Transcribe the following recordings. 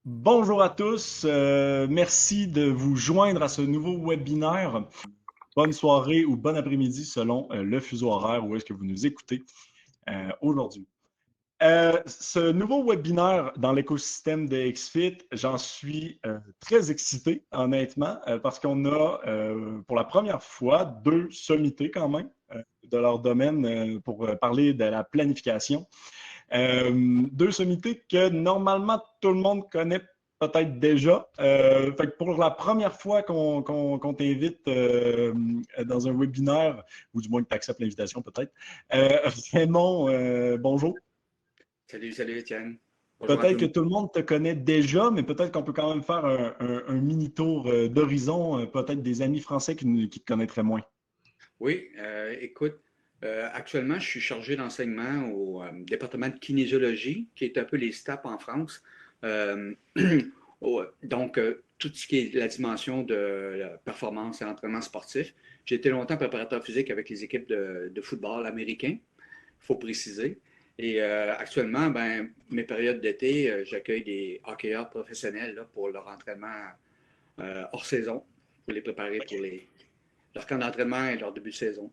Bonjour à tous, merci de vous joindre à ce nouveau webinaire. Bonne soirée ou bon après-midi selon le fuseau horaire où est-ce que vous nous écoutez aujourd'hui. Ce nouveau webinaire dans l'écosystème de XFIT, j'en suis très excité, honnêtement, parce qu'on a pour la première fois deux sommités quand même de leur domaine pour parler de la planification. Deux sommités que normalement tout le monde connaît peut-être déjà. Fait que pour la première fois qu'on t'invite dans un webinaire, ou du moins que tu acceptes l'invitation peut-être, Raymond, bonjour. Salut Étienne. Bonjour à tout Peut-être le que monde. tout le monde te connaît déjà, mais peut-être qu'on peut quand même faire un mini tour d'horizon, peut-être des amis français qui te connaîtraient moins. Oui, écoute, actuellement, je suis chargé d'enseignement au département de kinésiologie, qui est un peu les STAP en France. Euh, donc, tout ce qui est la dimension de la performance et entraînement sportif. J'ai été longtemps préparateur physique avec les équipes de football américain, il faut préciser. Et actuellement, ben, mes périodes d'été, j'accueille des hockeyeurs professionnels là, pour leur entraînement hors saison, pour les préparer pour leur camp d'entraînement et leur début de saison.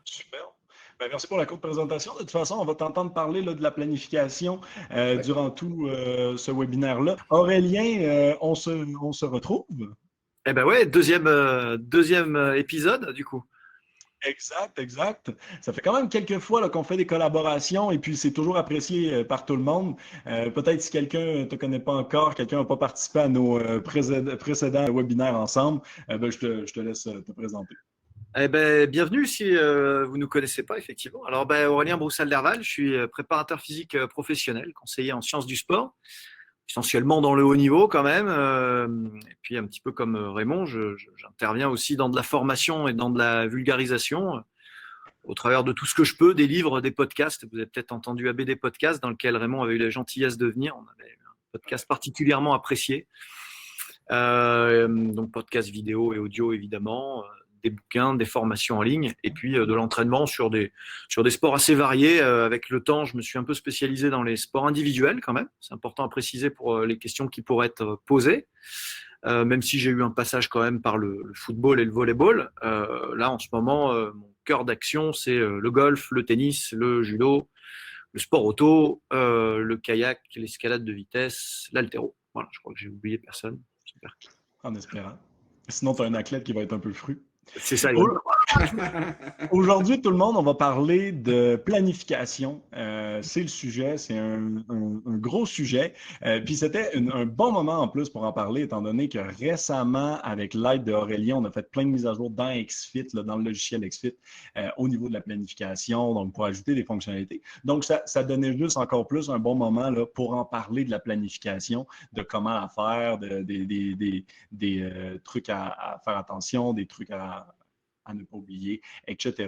Super. Ben, merci pour la courte présentation. De toute façon, on va t'entendre parler là, de la planification Ouais. durant tout ce webinaire-là. Aurélien, on se retrouve. Eh ben ouais, deuxième épisode du coup. Exact, exact. Ça fait quand même quelques fois là, qu'on fait des collaborations et puis c'est toujours apprécié par tout le monde. Peut-être si quelqu'un ne te connaît pas encore, quelqu'un n'a pas participé à nos précédents webinaires ensemble, ben, je te laisse te présenter. Eh ben bienvenue si vous ne nous connaissez pas effectivement. Alors ben, Aurélien Broussal-Lerval, je suis préparateur physique professionnel, conseiller en sciences du sport, essentiellement dans le haut niveau quand même. Et puis un petit peu comme Raymond, j'interviens aussi dans de la formation et dans de la vulgarisation. Au travers de tout ce que je peux, des livres, des podcasts. Vous avez peut-être entendu ABD Podcast, dans lequel Raymond avait eu la gentillesse de venir. On avait un podcast particulièrement apprécié. Donc podcast vidéo et audio évidemment, des bouquins, des formations en ligne, et puis de l'entraînement sur des sports assez variés. Avec le temps, je me suis un peu spécialisé dans les sports individuels quand même. C'est important à préciser pour les questions qui pourraient être posées. Même si j'ai eu un passage quand même par le football et le volleyball. Là, en ce moment, mon cœur d'action, c'est le golf, le tennis, le judo, le sport auto, le kayak, l'escalade de vitesse, l'haltéro. Voilà, je crois que j'ai oublié personne. Super. En espérant. Sinon, tu as un athlète qui va être un peu fru. C'est ça. Aujourd'hui, tout le monde, on va parler de planification. C'est le sujet, c'est un gros sujet. Puis c'était un bon moment en plus pour en parler, étant donné que récemment, avec l'aide d'Aurélien, on a fait plein de mises à jour dans XFIT, là, dans le logiciel XFIT, au niveau de la planification, donc pour ajouter des fonctionnalités. Donc, ça donnait juste encore plus un bon moment là, pour en parler de la planification, de comment la faire, des trucs à faire attention, des trucs à ne pas oublier, etc.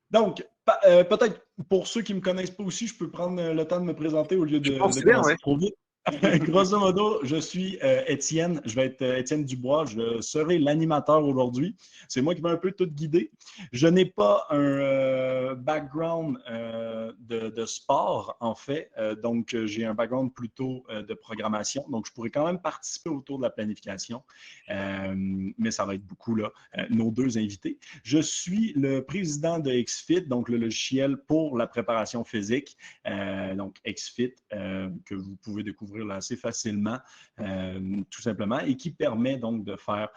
Donc, peut-être pour ceux qui ne me connaissent pas aussi, je peux prendre le temps de me présenter au lieu de commencer trop vite. Grosso modo, je suis Étienne, je vais être Étienne Dubois, je serai l'animateur aujourd'hui. C'est moi qui vais un peu tout guider. Je n'ai pas un background de sport, en fait, donc j'ai un background plutôt de programmation, donc je pourrais quand même participer autour de la planification, mais ça va être beaucoup là, nos deux invités. Je suis le président de XFIT, donc le logiciel pour la préparation physique, donc XFIT, que vous pouvez découvrir là assez facilement, tout simplement, et qui permet donc de faire,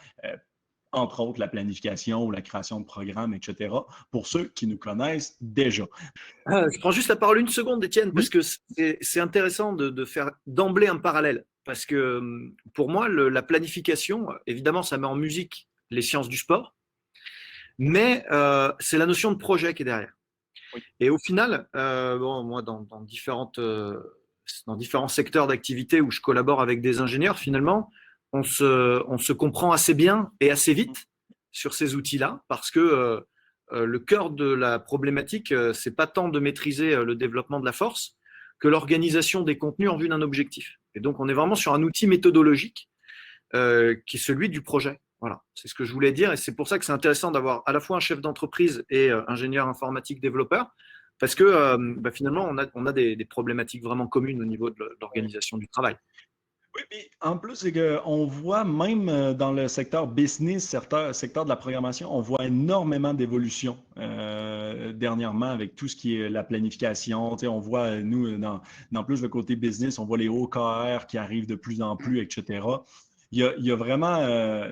entre autres, la planification ou la création de programmes, etc., pour ceux qui nous connaissent déjà. Je prends juste la parole une seconde, Étienne, parce que c'est intéressant de faire d'emblée un parallèle. Parce que pour moi, la planification, évidemment, ça met en musique les sciences du sport, mais c'est la notion de projet qui est derrière. Oui. Et au final, bon, moi, dans différents secteurs d'activité où je collabore avec des ingénieurs, finalement, on se comprend assez bien et assez vite sur ces outils-là, parce que le cœur de la problématique, c'est pas tant de maîtriser le développement de la force que l'organisation des contenus en vue d'un objectif. Et donc, on est vraiment sur un outil méthodologique qui est celui du projet. Voilà, c'est ce que je voulais dire. Et c'est pour ça que c'est intéressant d'avoir à la fois un chef d'entreprise et ingénieur informatique développeur, parce que finalement, on a des problématiques vraiment communes au niveau de l'organisation du travail. Oui, puis en plus, c'est qu'on voit même dans le secteur business, secteur de la programmation, on voit énormément d'évolution dernièrement avec tout ce qui est la planification. Tu sais, on voit, nous, dans plus le côté business, on voit les OKR qui arrivent de plus en plus, etc. Il y a vraiment,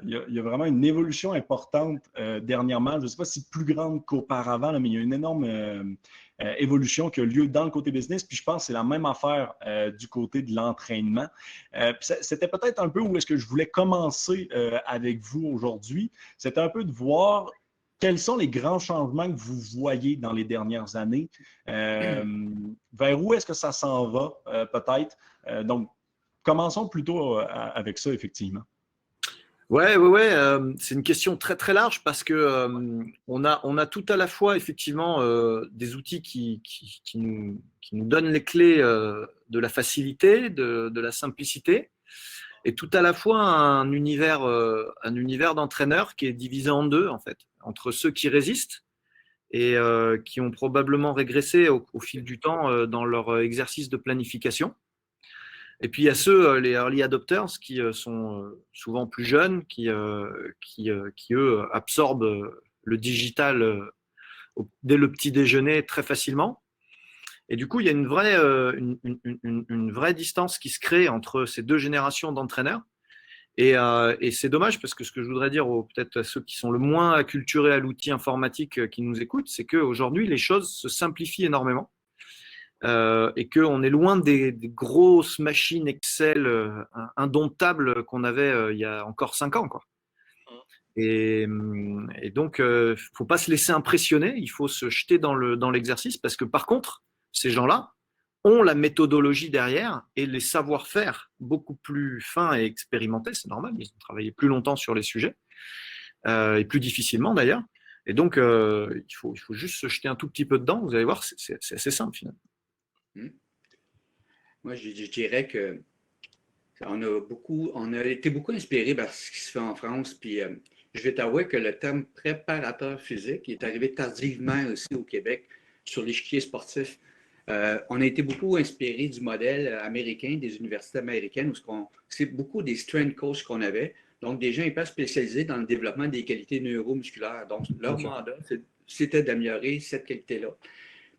il y a vraiment une évolution importante dernièrement. Je ne sais pas si plus grande qu'auparavant, là, mais il y a une énorme évolution qui a lieu dans le côté business. Puis je pense que c'est la même affaire du côté de l'entraînement. C'était peut-être un peu où est-ce que je voulais commencer avec vous aujourd'hui. C'était un peu de voir quels sont les grands changements que vous voyez dans les dernières années. Vers où est-ce que ça s'en va, peut-être? Donc, commençons plutôt avec ça, effectivement. Ouais. C'est une question très très large parce que on a tout à la fois effectivement des outils qui nous donnent les clés de la facilité, de la simplicité, et tout à la fois un univers d'entraîneurs qui est divisé en deux en fait, entre ceux qui résistent et qui ont probablement régressé au fil du temps dans leur exercice de planification. Et puis il y a ceux, les early adopters, qui sont souvent plus jeunes, qui eux absorbent le digital dès le petit déjeuner très facilement. Et du coup, il y a une vraie distance qui se crée entre ces deux générations d'entraîneurs. Et c'est dommage parce que ce que je voudrais dire peut-être à ceux qui sont le moins acculturés à l'outil informatique qui nous écoutent, c'est qu'aujourd'hui, les choses se simplifient énormément. Et qu'on est loin des grosses machines Excel indomptables qu'on avait il y a encore 5 ans, quoi. Et donc, faut pas se laisser impressionner, il faut se jeter dans l'exercice parce que par contre, ces gens-là ont la méthodologie derrière et les savoir-faire beaucoup plus fins et expérimentés, c'est normal, ils ont travaillé plus longtemps sur les sujets et plus difficilement d'ailleurs. Et donc, il faut juste se jeter un tout petit peu dedans, vous allez voir, c'est assez simple finalement. Moi, je dirais que on a été beaucoup inspiré par ce qui se fait en France. Puis, je vais t'avouer que le terme préparateur physique est arrivé tardivement aussi au Québec sur l'échiquier sportif. On a été beaucoup inspiré du modèle américain, des universités américaines, où c'est beaucoup des strength coachs qu'on avait. Donc, des gens hyper spécialisés dans le développement des qualités neuromusculaires. Donc, leur mandat, c'était d'améliorer cette qualité-là.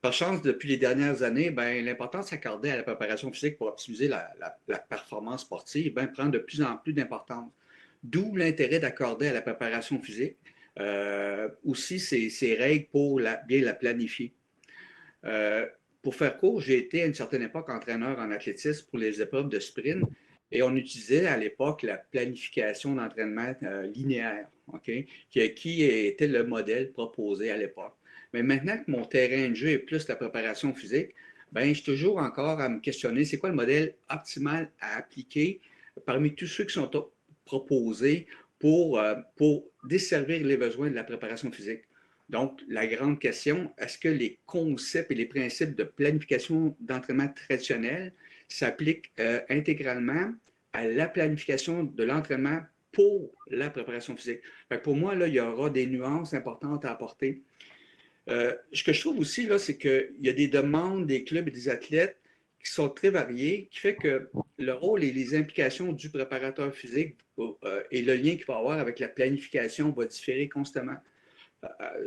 Par chance, depuis les dernières années, l'importance accordée à la préparation physique pour optimiser la performance sportive prend de plus en plus d'importance. D'où l'intérêt d'accorder à la préparation physique aussi ces règles pour bien la planifier. Pour faire court, j'ai été à une certaine époque entraîneur en athlétisme pour les épreuves de sprint et on utilisait à l'époque la planification d'entraînement linéaire, qui était le modèle proposé à l'époque. Mais maintenant que mon terrain de jeu est plus la préparation physique, je suis toujours encore à me questionner, c'est quoi le modèle optimal à appliquer parmi tous ceux qui sont proposés pour desservir les besoins de la préparation physique. Donc, la grande question, est-ce que les concepts et les principes de planification d'entraînement traditionnel s'appliquent intégralement à la planification de l'entraînement pour la préparation physique? Pour moi, là, il y aura des nuances importantes à apporter. Ce que je trouve aussi, là, c'est qu'il y a des demandes des clubs et des athlètes qui sont très variées, qui fait que le rôle et les implications du préparateur physique et le lien qu'il va avoir avec la planification va différer constamment.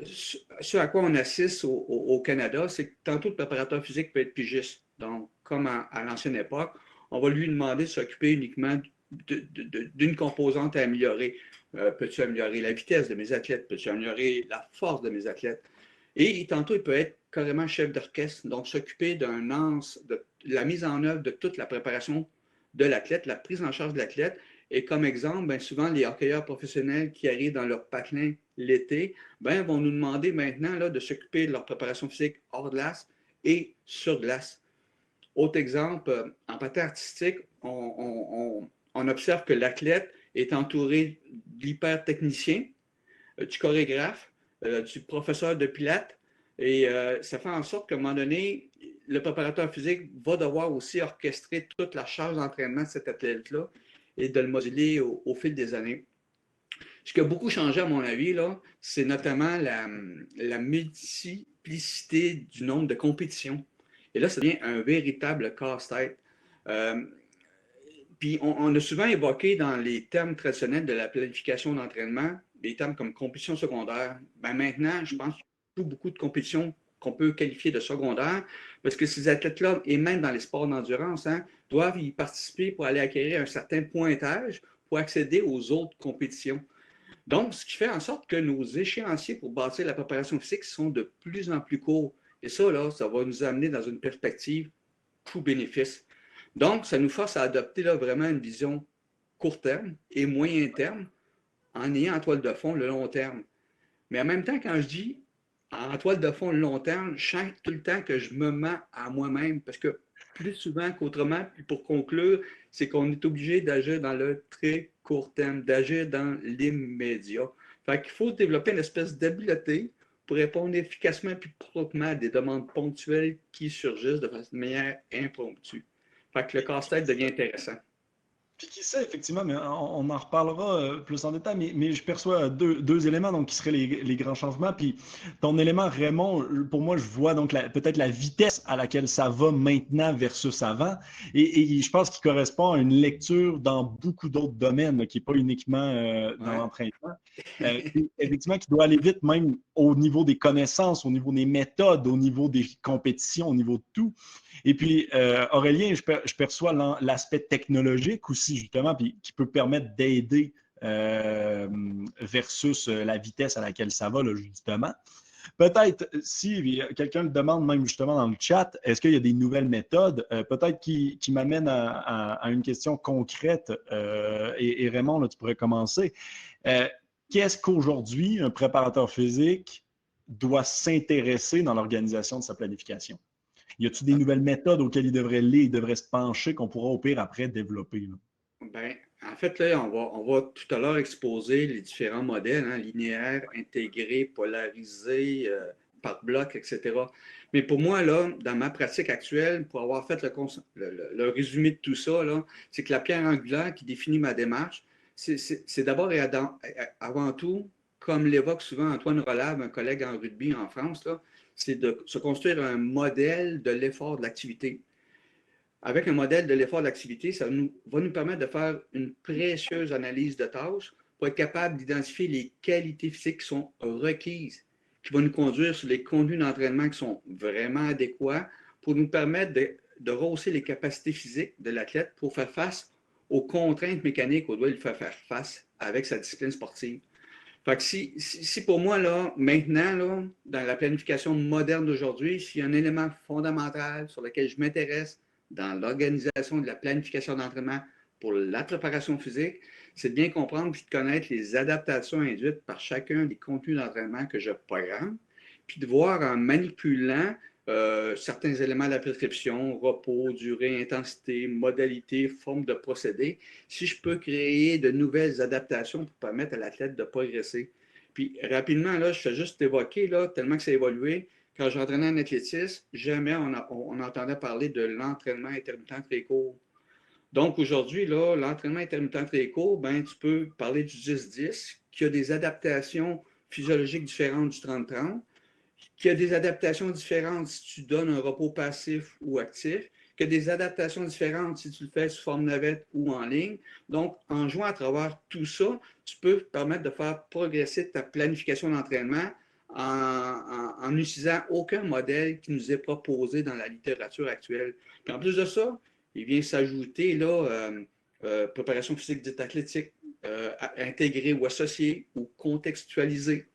Ce à quoi on assiste au Canada, c'est que tantôt le préparateur physique peut être pigiste. Donc, comme à l'ancienne époque, on va lui demander de s'occuper uniquement d'une composante à améliorer. Peux-tu améliorer la vitesse de mes athlètes? Peux-tu améliorer la force de mes athlètes? Et tantôt, il peut être carrément chef d'orchestre, donc s'occuper de la mise en œuvre de toute la préparation de l'athlète, la prise en charge de l'athlète. Et comme exemple, souvent, les hockeyeurs professionnels qui arrivent dans leur patelin l'été, vont nous demander maintenant là, de s'occuper de leur préparation physique hors glace et sur glace. Autre exemple, en patin artistique, on observe que l'athlète est entouré de l'hypertechnicien, du chorégraphe, du professeur de pilates, et ça fait en sorte qu'à un moment donné, le préparateur physique va devoir aussi orchestrer toute la charge d'entraînement de cet athlète-là et de le moduler au fil des années. Ce qui a beaucoup changé, à mon avis, là, c'est notamment la multiplicité du nombre de compétitions. Et là, ça devient un véritable casse-tête. Puis, on a souvent évoqué dans les termes traditionnels de la planification d'entraînement, des termes comme compétition secondaire. Ben maintenant, je pense qu'il y a beaucoup de compétitions qu'on peut qualifier de secondaires, parce que ces athlètes-là, et même dans les sports d'endurance, hein, doivent y participer pour aller acquérir un certain pointage pour accéder aux autres compétitions. Donc, ce qui fait en sorte que nos échéanciers pour bâtir la préparation physique sont de plus en plus courts. Et ça, là, ça va nous amener dans une perspective coût-bénéfice. Donc, ça nous force à adopter là, vraiment une vision court terme et moyen terme en ayant en toile de fond le long terme. Mais en même temps, quand je dis en toile de fond le long terme, je sens tout le temps que je me mens à moi-même parce que plus souvent qu'autrement, puis pour conclure, c'est qu'on est obligé d'agir dans le très court terme, d'agir dans l'immédiat. Fait qu'il faut développer une espèce d'habileté pour répondre efficacement puis proprement à des demandes ponctuelles qui surgissent de manière impromptue. Fait que le casse-tête devient intéressant. Puis qui sait, effectivement, mais on en reparlera plus en détail, mais je perçois deux éléments donc, qui seraient les grands changements. Puis ton élément, Raymond, pour moi, je vois donc peut-être la vitesse à laquelle ça va maintenant versus avant. Et je pense qu'il correspond à une lecture dans beaucoup d'autres domaines, là, qui n'est pas uniquement dans Ouais. l'entraînement. Effectivement, qui doit aller vite même au niveau des connaissances, au niveau des méthodes, au niveau des compétitions, au niveau de tout. Et puis, Aurélien, je perçois l'aspect technologique aussi, justement, puis qui peut permettre d'aider versus la vitesse à laquelle ça va, là, justement. Peut-être, si quelqu'un le demande même justement dans le chat, est-ce qu'il y a des nouvelles méthodes? Peut-être qui m'amène à une question concrète. Et Raymond, là, tu pourrais commencer. Qu'est-ce qu'aujourd'hui un préparateur physique doit s'intéresser dans l'organisation de sa planification? Y a-t-il des nouvelles méthodes auxquelles il devrait se pencher qu'on pourra au pire après développer? Là? Ben, en fait, là, on va tout à l'heure exposer les différents modèles, hein, linéaires, intégrés, polarisés, par bloc, etc. Mais pour moi, là, dans ma pratique actuelle, pour avoir fait le résumé de tout ça, là, c'est que la pierre angulaire qui définit ma démarche, c'est d'abord et avant tout, comme l'évoque souvent Antoine Rolab, un collègue en rugby en France, là, c'est de se construire un modèle de l'effort de l'activité. Avec un modèle de l'effort d'activité, ça va nous permettre de faire une précieuse analyse de tâches pour être capable d'identifier les qualités physiques qui sont requises, qui vont nous conduire sur les contenus d'entraînement qui sont vraiment adéquats pour nous permettre de rehausser les capacités physiques de l'athlète pour faire face aux contraintes mécaniques auxquelles il faut faire face avec sa discipline sportive. Fait que si pour moi, là, maintenant, là, dans la planification moderne d'aujourd'hui, s'il y a un élément fondamental sur lequel je m'intéresse dans l'organisation de la planification d'entraînement pour la préparation physique, c'est de bien comprendre puis de connaître les adaptations induites par chacun des contenus d'entraînement que je programme, puis de voir en manipulant certains éléments de la prescription, repos, durée, intensité, modalité, forme de procédé, si je peux créer de nouvelles adaptations pour permettre à l'athlète de progresser. Puis rapidement, là, je fais juste évoquer, là, tellement que ça a évolué, quand j'entraînais en athlétisme, jamais on entendait parler de l'entraînement intermittent très court. Donc aujourd'hui, là, l'entraînement intermittent très court, ben, tu peux parler du 10-10, qui a des adaptations physiologiques différentes du 30-30, qui a des adaptations différentes si tu donnes un repos passif ou actif, qui a des adaptations différentes si tu le fais sous forme navette ou en ligne. Donc, en jouant à travers tout ça, tu peux permettre de faire progresser ta planification d'entraînement en n'utilisant aucun modèle qui nous est proposé dans la littérature actuelle. Puis en plus de ça, il vient s'ajouter là, préparation physique dite athlétique, intégrée ou associée ou contextualisée.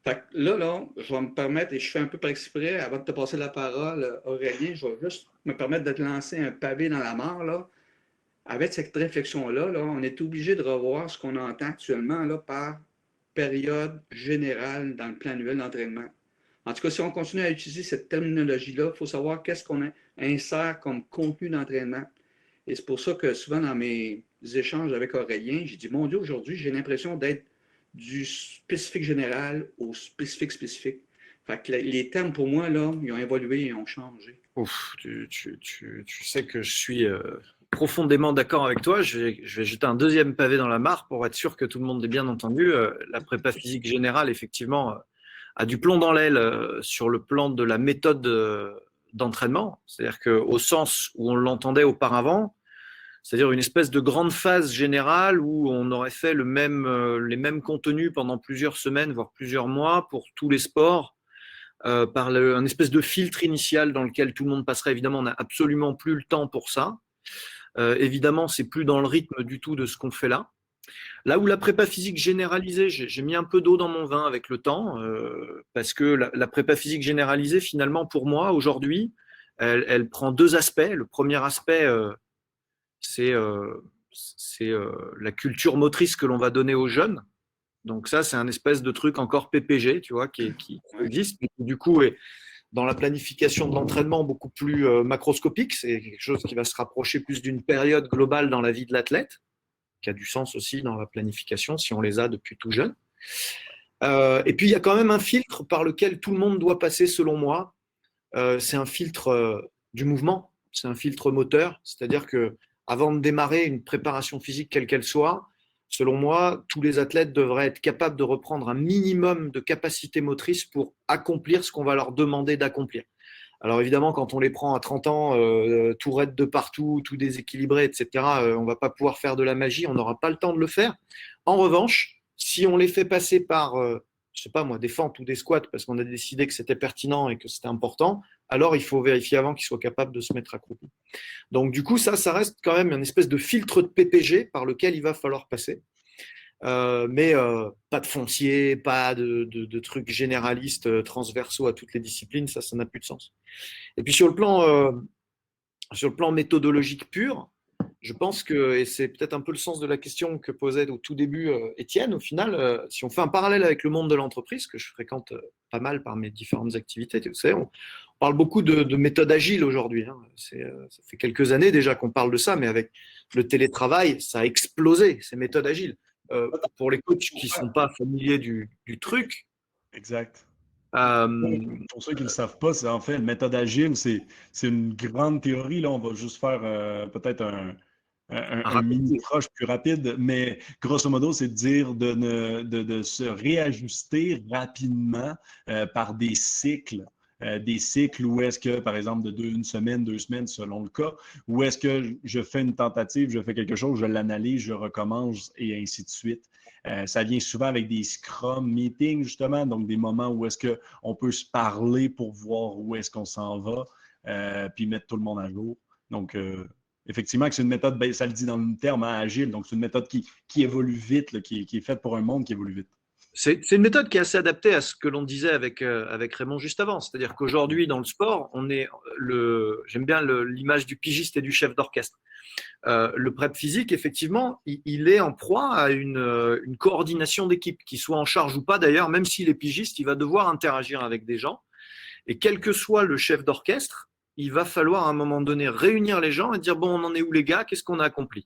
Fait que là, je vais me permettre, et je fais un peu par exprès, avant de te passer la parole, Aurélien, je vais juste me permettre de te lancer un pavé dans la mare. Là. Avec cette réflexion-là, là, on est obligé de revoir ce qu'on entend actuellement là, par période générale dans le plan annuel d'entraînement. En tout cas, si on continue à utiliser cette terminologie-là, il faut savoir qu'est-ce qu'on insère comme contenu d'entraînement. Et c'est pour ça que souvent dans mes échanges avec Aurélien, j'ai dit, mon Dieu, aujourd'hui, j'ai l'impression d'être du spécifique général au spécifique spécifique. Fait que les termes, pour moi, là, ils ont évolué et ont changé. Ouf, tu sais que je suis profondément d'accord avec toi. Je vais jeter un deuxième pavé dans la mare pour être sûr que tout le monde ait bien entendu. La prépa physique générale, effectivement, a du plomb dans l'aile sur le plan de la méthode d'entraînement. C'est-à-dire qu'au sens où on l'entendait auparavant, c'est-à-dire une espèce de grande phase générale où on aurait fait les mêmes contenus pendant plusieurs semaines, voire plusieurs mois pour tous les sports, par un espèce de filtre initial dans lequel tout le monde passerait. Évidemment, on n'a absolument plus le temps pour ça. Évidemment, c'est plus dans le rythme du tout de ce qu'on fait là. Là où la prépa physique généralisée, j'ai mis un peu d'eau dans mon vin avec le temps, parce que la prépa physique généralisée, finalement, pour moi, aujourd'hui, elle prend deux aspects. Le premier aspect, c'est la culture motrice que l'on va donner aux jeunes. Donc ça, c'est un espèce de truc encore PPG, tu vois, qui existe, mais qui, du coup, est dans la planification de l'entraînement beaucoup plus macroscopique. C'est quelque chose qui va se rapprocher plus d'une période globale dans la vie de l'athlète, qui a du sens aussi dans la planification, si on les a depuis tout jeune. Et puis, il y a quand même un filtre par lequel tout le monde doit passer, selon moi. C'est un filtre du mouvement, c'est un filtre moteur. C'est-à-dire que avant de démarrer une préparation physique, quelle qu'elle soit, selon moi, tous les athlètes devraient être capables de reprendre un minimum de capacité motrice pour accomplir ce qu'on va leur demander d'accomplir. Alors évidemment, quand on les prend à 30 ans, tout raide de partout, tout déséquilibré, etc., on ne va pas pouvoir faire de la magie, on n'aura pas le temps de le faire. En revanche, si on les fait passer par, je sais pas moi, des fentes ou des squats, parce qu'on a décidé que c'était pertinent et que c'était important, alors il faut vérifier avant qu'ils soient capables de se mettre accroupis. Donc du coup, ça reste quand même une espèce de filtre de PPG par lequel il va falloir passer. Mais pas de foncier, pas de trucs généralistes transversaux à toutes les disciplines, ça n'a plus de sens. Et puis sur le plan méthodologique pur, je pense que, et c'est peut-être un peu le sens de la question que posait au tout début Étienne, au final, si on fait un parallèle avec le monde de l'entreprise, que je fréquente pas mal par mes différentes activités, tu sais, on parle beaucoup de méthode agile aujourd'hui. Hein. Ça fait quelques années déjà qu'on parle de ça, mais avec le télétravail, ça a explosé, ces méthodes agiles. Pour les coachs qui ne sont pas familiers du truc. Exact. Pour ceux qui ne le savent pas, c'est en fait une méthode agile, c'est une grande théorie. Là, on va juste faire peut-être un mini-proche plus rapide, mais grosso modo, c'est de dire de se réajuster rapidement par des cycles. Des cycles où est-ce que, par exemple, une semaine, 2 semaines, selon le cas, où est-ce que je fais une tentative, je fais quelque chose, je l'analyse, je recommence et ainsi de suite. Ça vient souvent avec des Scrum meetings, justement, donc des moments où est-ce qu'on peut se parler pour voir où est-ce qu'on s'en va, puis mettre tout le monde à jour. Donc, effectivement, c'est une méthode, ben, ça le dit dans le terme, hein, agile, donc c'est une méthode qui évolue vite, là, qui est faite pour un monde qui évolue vite. C'est une méthode qui est assez adaptée à ce que l'on disait avec Raymond juste avant. C'est-à-dire qu'aujourd'hui, dans le sport, j'aime bien l'image du pigiste et du chef d'orchestre. Le prep physique, effectivement, il est en proie à une coordination d'équipe, qui soit en charge ou pas d'ailleurs, même s'il est pigiste, il va devoir interagir avec des gens. Et quel que soit le chef d'orchestre, il va falloir à un moment donné réunir les gens et dire, bon, on en est où les gars, qu'est-ce qu'on a accompli?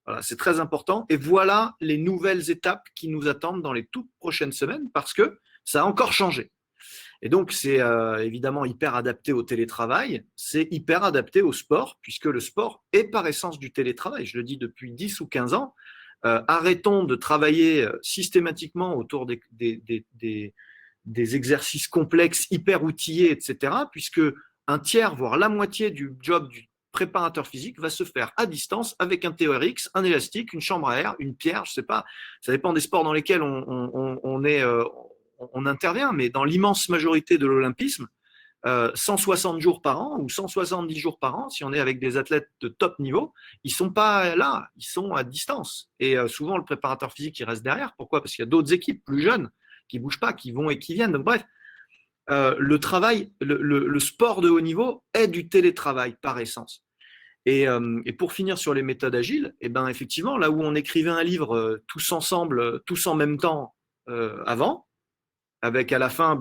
Voilà, c'est très important. Et voilà les nouvelles étapes qui nous attendent dans les toutes prochaines semaines, parce que ça a encore changé. Et donc, c'est évidemment hyper adapté au télétravail, c'est hyper adapté au sport, puisque le sport est par essence du télétravail. Je le dis depuis 10 ou 15 ans. Arrêtons de travailler systématiquement autour des exercices complexes, hyper outillés, etc., puisque un tiers, voire la moitié du job du préparateur physique va se faire à distance avec un TRX, un élastique, une chambre à air, une pierre, je ne sais pas, ça dépend des sports dans lesquels on intervient, mais dans l'immense majorité de l'olympisme, 160 jours par an ou 170 jours par an, si on est avec des athlètes de top niveau, ils ne sont pas là, ils sont à distance. Et souvent, le préparateur physique, il reste derrière. Pourquoi? Parce qu'il y a d'autres équipes plus jeunes qui ne bougent pas, qui vont et qui viennent. Donc, bref, le travail, le sport de haut niveau est du télétravail par essence. Et pour finir sur les méthodes agiles, eh ben, effectivement, là où on écrivait un livre tous ensemble, tous en même temps avant, avec à la fin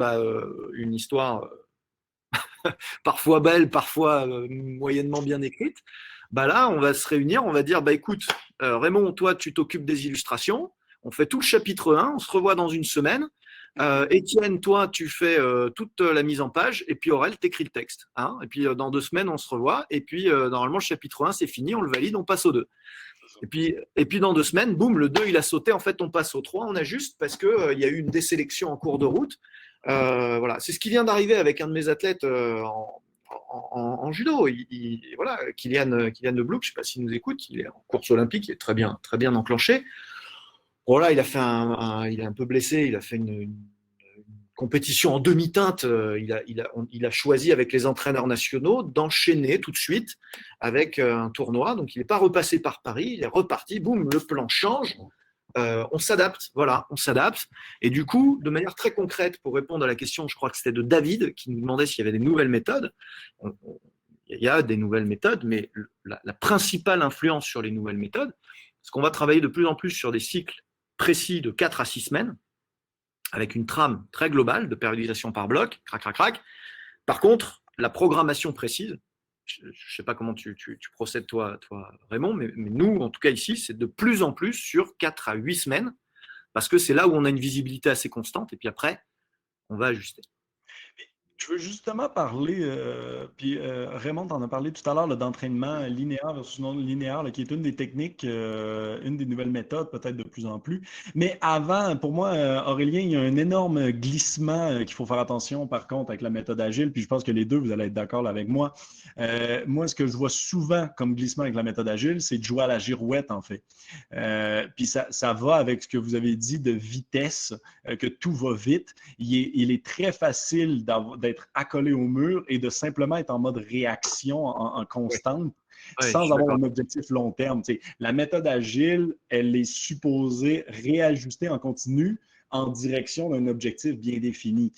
une histoire parfois belle, parfois moyennement bien écrite, là, on va se réunir, on va dire, écoute, Raymond, toi, tu t'occupes des illustrations, on fait tout le chapitre 1, on se revoit dans une semaine, Étienne, toi, tu fais toute la mise en page, et puis Aurel, t'écris le texte. Hein, et puis dans 2 semaines, on se revoit, et puis normalement, le chapitre 1, c'est fini, on le valide, on passe au 2. Et puis dans 2 semaines, boum, le 2, il a sauté, en fait, on passe au 3, on ajuste parce qu'il y a eu une désélection en cours de route. Voilà, c'est ce qui vient d'arriver avec un de mes athlètes en judo. Voilà, Kylian De Blouk, je ne sais pas s'il nous écoute, il est en course olympique, il est très bien enclenché. Voilà, il est un peu blessé, il a fait une compétition en demi-teinte. Il a choisi avec les entraîneurs nationaux d'enchaîner tout de suite avec un tournoi. Donc il n'est pas repassé par Paris, il est reparti, boum, le plan change. On s'adapte, voilà, on s'adapte. Et du coup, de manière très concrète, pour répondre à la question, je crois que c'était de David qui nous demandait s'il y avait des nouvelles méthodes. Il y a des nouvelles méthodes, mais la principale influence sur les nouvelles méthodes, c'est qu'on va travailler de plus en plus sur des cycles précis de 4 à 6 semaines, avec une trame très globale de périodisation par bloc, crac, crac, crac. Par contre, la programmation précise, je ne sais pas comment tu procèdes toi Raymond, mais nous, en tout cas ici, c'est de plus en plus sur 4 à 8 semaines, parce que c'est là où on a une visibilité assez constante, et puis après, on va ajuster. Je veux justement parler, puis Raymond en a parlé tout à l'heure d'entraînement linéaire versus non linéaire, là, qui est une des techniques, une des nouvelles méthodes, peut-être de plus en plus. Mais avant, pour moi, Aurélien, il y a un énorme glissement qu'il faut faire attention, par contre, avec la méthode agile, puis je pense que les deux, vous allez être d'accord là avec moi. Moi, ce que je vois souvent comme glissement avec la méthode agile, c'est de jouer à la girouette, en fait. Puis ça va avec ce que vous avez dit de vitesse, que tout va vite. Il est très facile d'être accolé au mur et de simplement être en mode réaction en constante sans avoir un objectif long terme. T'sais, la méthode agile, elle est supposée réajuster en continu en direction d'un objectif bien défini.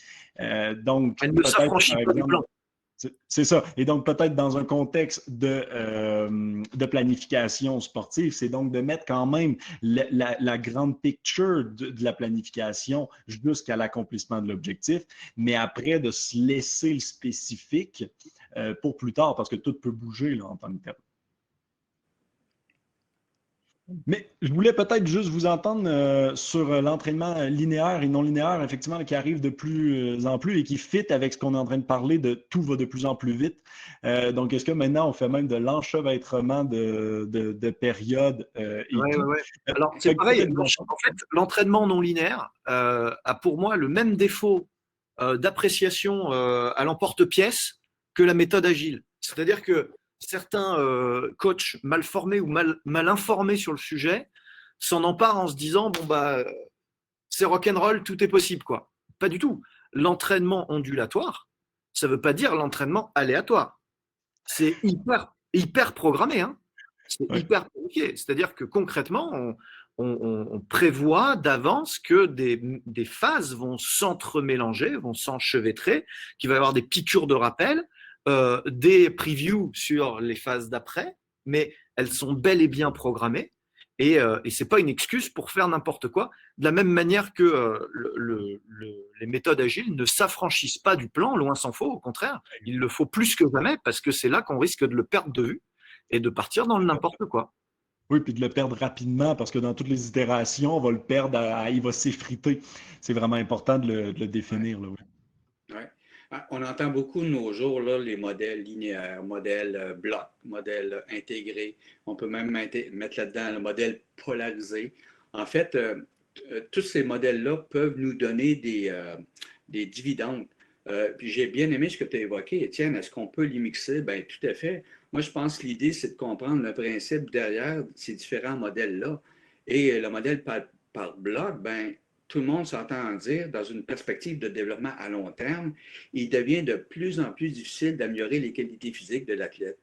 Donc, elle ne s'affranchit pas du plan. C'est ça. Et donc, peut-être dans un contexte de planification sportive, c'est donc de mettre quand même la grande picture de la planification jusqu'à l'accomplissement de l'objectif, mais après de se laisser le spécifique pour plus tard, parce que tout peut bouger là, en tant que tel. Mais je voulais peut-être juste vous entendre sur l'entraînement linéaire et non linéaire, effectivement, qui arrive de plus en plus et qui fit avec ce qu'on est en train de parler de tout va de plus en plus vite. Donc, est-ce que maintenant on fait même de l'enchevêtrement de périodes et Ouais, tout? ouais. Alors, c'est pareil. En fait, l'entraînement non linéaire a pour moi le même défaut d'appréciation à l'emporte-pièce que la méthode agile. C'est-à-dire que certains coachs mal formés ou mal informés sur le sujet s'en emparent en se disant bon bah c'est rock'n'roll, tout est possible quoi. Pas du tout. L'entraînement ondulatoire, ça veut pas dire l'entraînement aléatoire. C'est hyper programmé, hein. C'est hyper planifié. C'est-à-dire que concrètement, on prévoit d'avance que des phases vont s'entremélanger, vont s'enchevêtrer, qu'il va y avoir des piqûres de rappel, des previews sur les phases d'après, mais elles sont bel et bien programmées. Et ce n'est pas une excuse pour faire n'importe quoi. De la même manière que les méthodes agiles ne s'affranchissent pas du plan, loin s'en faut, au contraire. Il le faut plus que jamais parce que c'est là qu'on risque de le perdre de vue et de partir dans le n'importe quoi. Oui, puis de le perdre rapidement parce que dans toutes les itérations, on va le perdre, il va s'effriter. C'est vraiment important de le définir. Là, oui. Ouais. On entend beaucoup de nos jours là, les modèles linéaires, modèles blocs, modèles intégrés. On peut même mettre là-dedans le modèle polarisé. En fait, tous ces modèles-là peuvent nous donner des dividendes. Puis j'ai bien aimé ce que tu as évoqué, Étienne. Est-ce qu'on peut les mixer? Bien, tout à fait. Moi, je pense que l'idée, c'est de comprendre le principe derrière ces différents modèles-là. Et le modèle par bloc, ben, tout le monde s'entend en dire, dans une perspective de développement à long terme, il devient de plus en plus difficile d'améliorer les qualités physiques de l'athlète.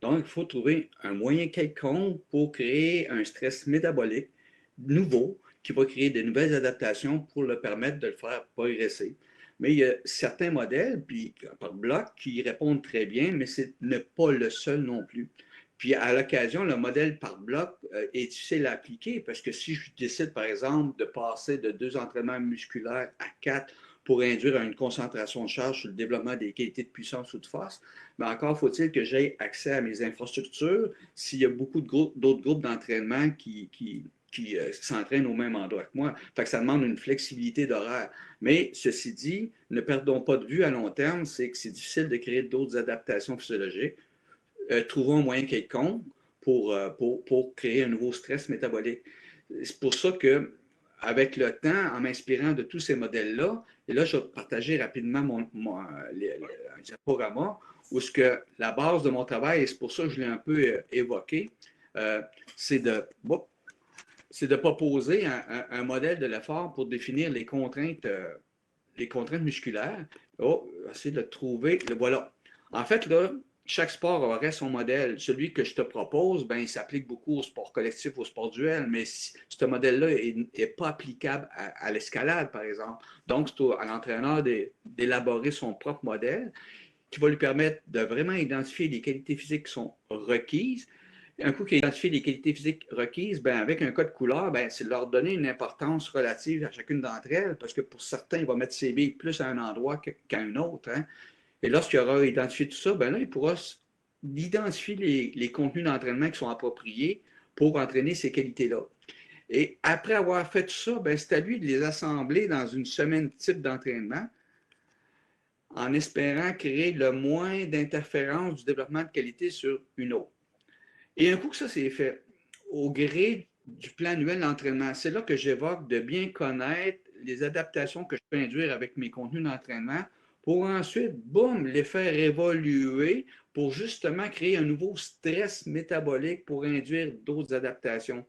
Donc, il faut trouver un moyen quelconque pour créer un stress métabolique nouveau qui va créer de nouvelles adaptations pour le permettre de le faire progresser. Mais il y a certains modèles, puis par bloc, qui répondent très bien, mais ce n'est pas le seul non plus. Puis à l'occasion, le modèle par bloc est difficile à appliquer parce que si je décide, par exemple, de passer de 2 entraînements musculaires à 4 pour induire une concentration de charge sur le développement des qualités de puissance ou de force, mais encore faut-il que j'aie accès à mes infrastructures s'il y a beaucoup d'autres groupes d'entraînement qui s'entraînent au même endroit que moi. Fait que ça demande une flexibilité d'horaire. Mais ceci dit, ne perdons pas de vue à long terme, c'est que c'est difficile de créer d'autres adaptations physiologiques. Trouvons un moyen quelconque pour créer un nouveau stress métabolique. C'est pour ça que, avec le temps, en m'inspirant de tous ces modèles-là, et là, je vais partager rapidement les diaporama, où ce que la base de mon travail, et c'est pour ça que je l'ai un peu évoqué, c'est de proposer un modèle de l'effort pour définir les contraintes musculaires. Oh, essayer de le trouver. Le voilà. En fait, là, chaque sport aurait son modèle. Celui que je te propose, ben, il s'applique beaucoup au sport collectif, au sport duel, mais ce modèle-là n'est pas applicable à l'escalade, par exemple. Donc, c'est à l'entraîneur d'élaborer son propre modèle qui va lui permettre de vraiment identifier les qualités physiques qui sont requises. Un coup qu'il a identifié les qualités physiques requises, ben, avec un code couleur, ben, c'est de leur donner une importance relative à chacune d'entre elles, parce que pour certains, il va mettre ses billes plus à un endroit qu'à un autre. Hein. Et lorsqu'il aura identifié tout ça, ben là, il pourra identifier les contenus d'entraînement qui sont appropriés pour entraîner ces qualités-là. Et après avoir fait tout ça, ben, c'est à lui de les assembler dans une semaine type d'entraînement en espérant créer le moins d'interférences du développement de qualité sur une autre. Et un coup que ça c'est fait, au gré du plan annuel d'entraînement, c'est là que j'évoque de bien connaître les adaptations que je peux induire avec mes contenus d'entraînement pour ensuite, boum, les faire évoluer pour justement créer un nouveau stress métabolique pour induire d'autres adaptations.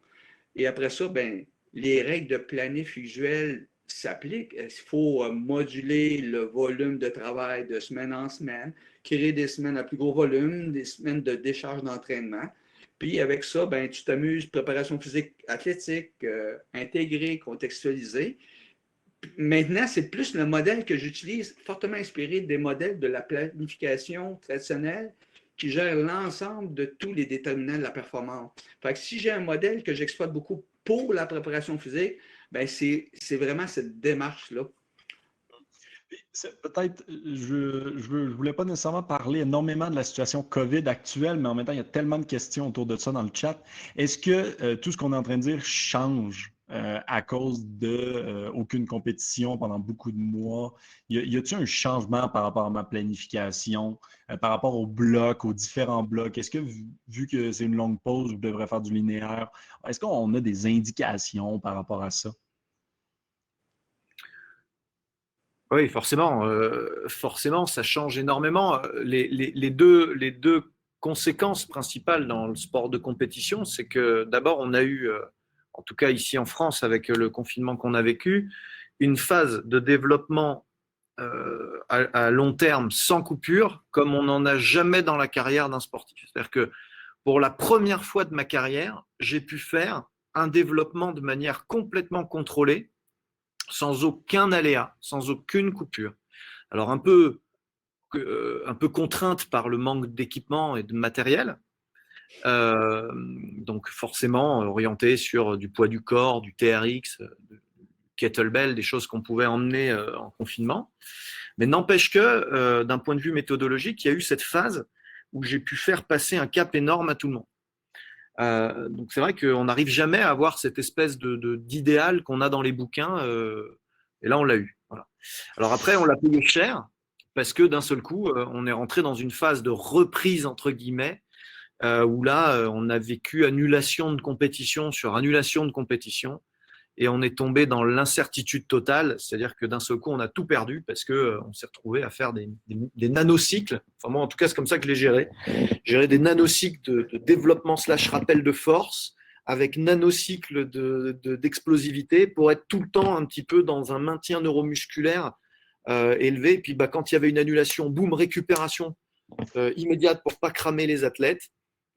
Et après ça, ben, les règles de planif visuel s'appliquent. Il faut moduler le volume de travail de semaine en semaine, créer des semaines à plus gros volume, des semaines de décharge d'entraînement. Puis avec ça, ben, tu t'amuses, préparation physique athlétique, intégrée, contextualisée. Maintenant, c'est plus le modèle que j'utilise, fortement inspiré des modèles de la planification traditionnelle qui gère l'ensemble de tous les déterminants de la performance. Fait que si j'ai un modèle que j'exploite beaucoup pour la préparation physique, ben c'est vraiment cette démarche-là. Peut-être, je voulais pas nécessairement parler énormément de la situation COVID actuelle, mais en même temps, il y a tellement de questions autour de ça dans le chat. Est-ce que tout ce qu'on est en train de dire change à cause de aucune compétition pendant beaucoup de mois? Y a-t-il un changement par rapport à ma planification, par rapport aux blocs, aux différents blocs? Est-ce que, vu que c'est une longue pause, je devrais faire du linéaire, est-ce qu'on a des indications par rapport à ça? Oui, forcément, forcément, ça change énormément. Les deux conséquences principales dans le sport de compétition, c'est que d'abord, on a eu, en tout cas ici en France, avec le confinement qu'on a vécu, une phase de développement à long terme sans coupure, comme on n'en a jamais dans la carrière d'un sportif. C'est-à-dire que pour la première fois de ma carrière, j'ai pu faire un développement de manière complètement contrôlée, sans aucun aléa, sans aucune coupure. Alors un peu contrainte par le manque d'équipement et de matériel, donc forcément orienté sur du poids du corps, du TRX, du kettlebell, des choses qu'on pouvait emmener en confinement. Mais n'empêche que d'un point de vue méthodologique, il y a eu cette phase où j'ai pu faire passer un cap énorme à tout le monde. Donc c'est vrai qu'on n'arrive jamais à avoir cette espèce d'idéal qu'on a dans les bouquins, et là on l'a eu. Voilà. Alors après, on l'a payé cher parce que d'un seul coup, on est rentré dans une phase de reprise entre guillemets, où là, on a vécu annulation de compétition sur annulation de compétition. Et on est tombé dans l'incertitude totale, c'est-à-dire que d'un seul coup, on a tout perdu parce qu'on s'est retrouvé à faire des nanocycles. Enfin, moi, en tout cas, c'est comme ça que je l'ai géré. Gérer des nanocycles de développement / rappel de force avec nanocycles d'explosivité pour être tout le temps un petit peu dans un maintien neuromusculaire élevé. Et puis, bah, quand il y avait une annulation, boum, récupération immédiate pour pas cramer les athlètes.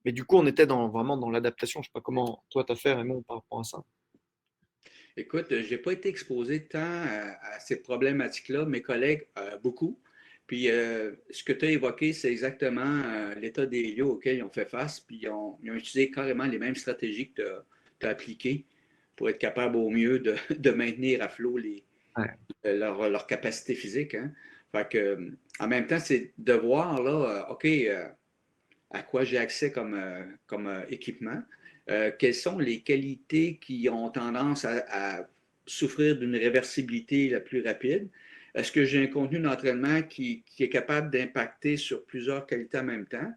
Mais du coup, on était vraiment dans l'adaptation. Je ne sais pas comment toi, tu as fait, Raymond, par rapport à ça. Écoute, je n'ai pas été exposé tant à ces problématiques-là, mes collègues, beaucoup. Puis, ce que tu as évoqué, c'est exactement l'état des lieux auquel ils ont fait face. Puis, ils ont utilisé carrément les mêmes stratégies que tu as appliquées pour être capable au mieux de maintenir à flot leur capacité physique. Hein. Fait que, en même temps, c'est de voir, là, OK, à quoi j'ai accès comme équipement. quelles sont les qualités qui ont tendance à souffrir d'une réversibilité la plus rapide? Est-ce que j'ai un contenu d'entraînement qui est capable d'impacter sur plusieurs qualités en même temps?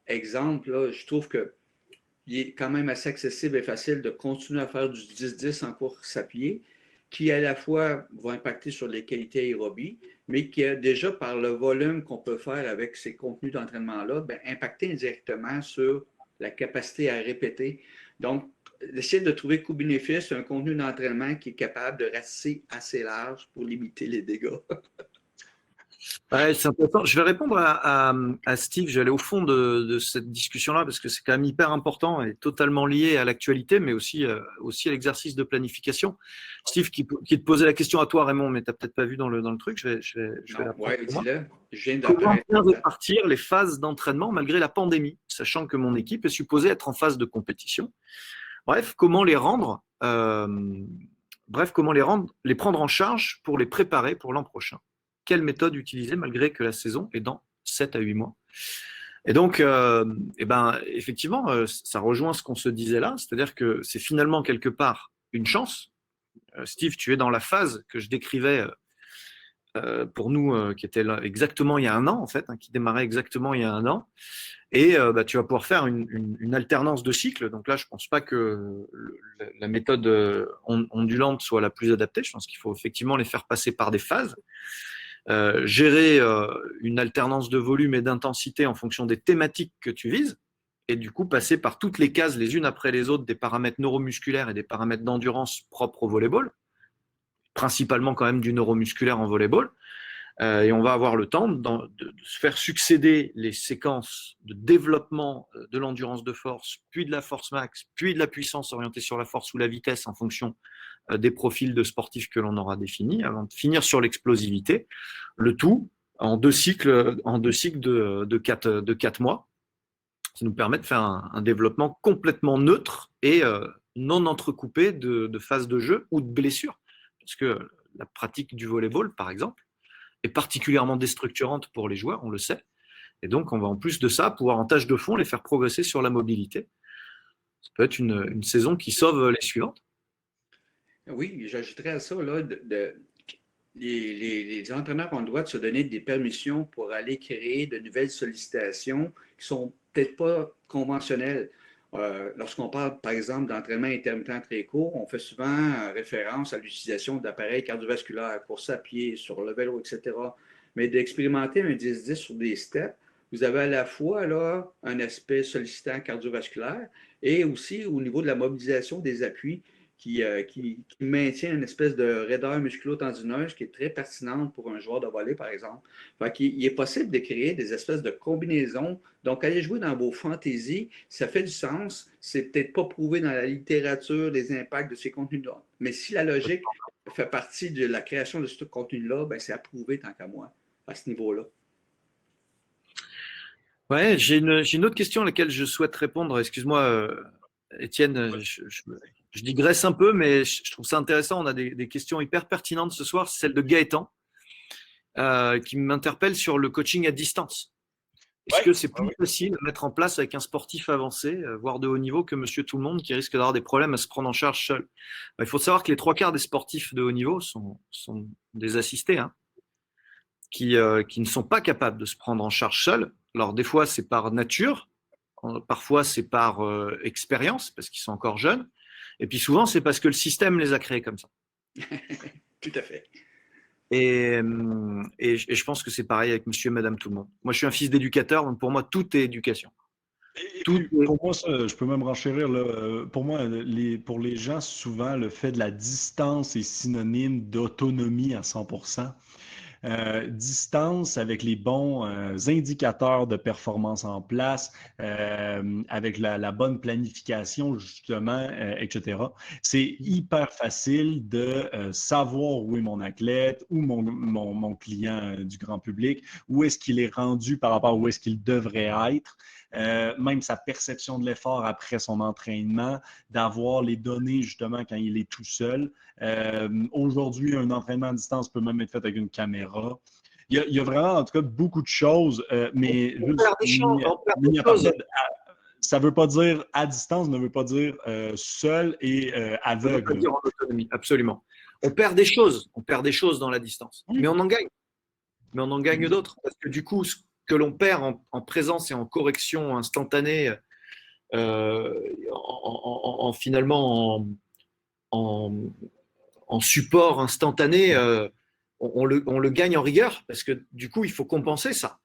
Exemple, là, je trouve qu'il est quand même assez accessible et facile de continuer à faire du 10-10 en course à pied, qui à la fois va impacter sur les qualités aérobies, mais qui a déjà, par le volume qu'on peut faire avec ces contenus d'entraînement-là, ben, impacté indirectement sur la capacité à répéter. Donc, essayer de trouver coût-bénéfice, un contenu d'entraînement qui est capable de rester assez large pour limiter les dégâts. Ouais, c'est intéressant. Je vais répondre à Steve. Je vais aller au fond de cette discussion-là parce que c'est quand même hyper important et totalement lié à l'actualité, mais aussi à l'exercice de planification. Steve, qui te posait la question à toi, Raymond, mais tu n'as peut-être pas vu dans le truc. Je vais la prendre. Oui, dis-le. Je viens Comment d'apparaître. bien répartir les phases d'entraînement malgré la pandémie, sachant que mon équipe est supposée être en phase de compétition. Bref, comment les rendre, les prendre en charge pour les préparer pour l'an prochain. Quelle méthode utiliser malgré que la saison est dans 7 à 8 mois. Et donc, effectivement, ça rejoint ce qu'on se disait là, c'est-à-dire que c'est finalement quelque part une chance. Steve, tu es dans la phase que je décrivais pour nous, qui était là exactement il y a un an, en fait, qui démarrait exactement il y a un an. Et tu vas pouvoir faire une alternance de cycles. Donc là, je ne pense pas que la méthode ondulante soit la plus adaptée. Je pense qu'il faut effectivement les faire passer par des phases. Gérer une alternance de volume et d'intensité en fonction des thématiques que tu vises, et du coup passer par toutes les cases les unes après les autres des paramètres neuromusculaires et des paramètres d'endurance propres au volleyball, principalement quand même du neuromusculaire en volleyball. Et on va avoir le temps de se faire succéder les séquences de développement de l'endurance de force, puis de la force max, puis de la puissance orientée sur la force ou la vitesse en fonction des profils de sportifs que l'on aura définis, avant de finir sur l'explosivité, le tout en deux cycles de 4 mois. Ça nous permet de faire un développement complètement neutre et non entrecoupé de phases de jeu ou de blessures. Parce que la pratique du volleyball, par exemple, est particulièrement déstructurante pour les joueurs, on le sait. Et donc, on va en plus de ça pouvoir en tâche de fond les faire progresser sur la mobilité. Ça peut être une saison qui sauve les suivantes. Oui, j'ajouterais à ça, là, les entraîneurs ont le droit de se donner des permissions pour aller créer de nouvelles sollicitations qui ne sont peut-être pas conventionnelles. Lorsqu'on parle, par exemple, d'entraînement intermittent très court, on fait souvent référence à l'utilisation d'appareils cardiovasculaires, course à pied, sur le vélo, etc. Mais d'expérimenter un 10-10 sur des steps, vous avez à la fois là, un aspect sollicitant cardiovasculaire et aussi au niveau de la mobilisation des appuis qui maintient une espèce de raideur musculo-tendineuse qui est très pertinente pour un joueur de volley, par exemple. Il est possible de créer des espèces de combinaisons. Donc, aller jouer dans vos fantaisies, ça fait du sens. C'est peut-être pas prouvé dans la littérature les impacts de ces contenus-là. Mais si la logique fait partie de la création de ce contenu-là, ben, c'est approuvé tant qu'à moi, à ce niveau-là. Ouais, j'ai une autre question à laquelle je souhaite répondre. Excuse-moi, Étienne, je digresse un peu, mais je trouve ça intéressant. On a des questions hyper pertinentes ce soir. C'est celle de Gaëtan qui m'interpelle sur le coaching à distance. Est-ce que c'est plus facile à mettre en place avec un sportif avancé, voire de haut niveau, que monsieur tout le monde qui risque d'avoir des problèmes à se prendre en charge seul? Il faut savoir que les 3/4 des sportifs de haut niveau sont des assistés, qui ne sont pas capables de se prendre en charge seuls. Alors des fois, c'est par nature, parfois c'est par expérience, parce qu'ils sont encore jeunes, et puis souvent, c'est parce que le système les a créés comme ça. Tout à fait. Et je pense que c'est pareil avec monsieur et madame tout le monde. Moi, je suis un fils d'éducateur, donc pour moi, tout est éducation. Pour moi, ça, je peux même renchérir. Là, pour moi, pour les gens, souvent, le fait de la distance est synonyme d'autonomie à 100%. Distance avec les bons indicateurs de performance en place, avec la bonne planification, justement, etc. C'est hyper facile de savoir où est mon athlète, où mon client du grand public, où est-ce qu'il est rendu par rapport à où est-ce qu'il devrait être. Même sa perception de l'effort après son entraînement, d'avoir les données justement quand il est tout seul. Aujourd'hui, un entraînement à distance peut même être fait avec une caméra. Il y a vraiment, en tout cas, beaucoup de choses, mais ça ne veut pas dire à distance, ne veut pas dire seul et Ça veut pas aveugle. dire en autonomie, absolument. On perd des choses dans la distance, mais on en gagne. Mais on en gagne d'autres. Parce que du coup, ce que l'on perd en présence et en correction instantanée, finalement en support instantané, on le gagne en rigueur, parce que du coup, il faut compenser ça.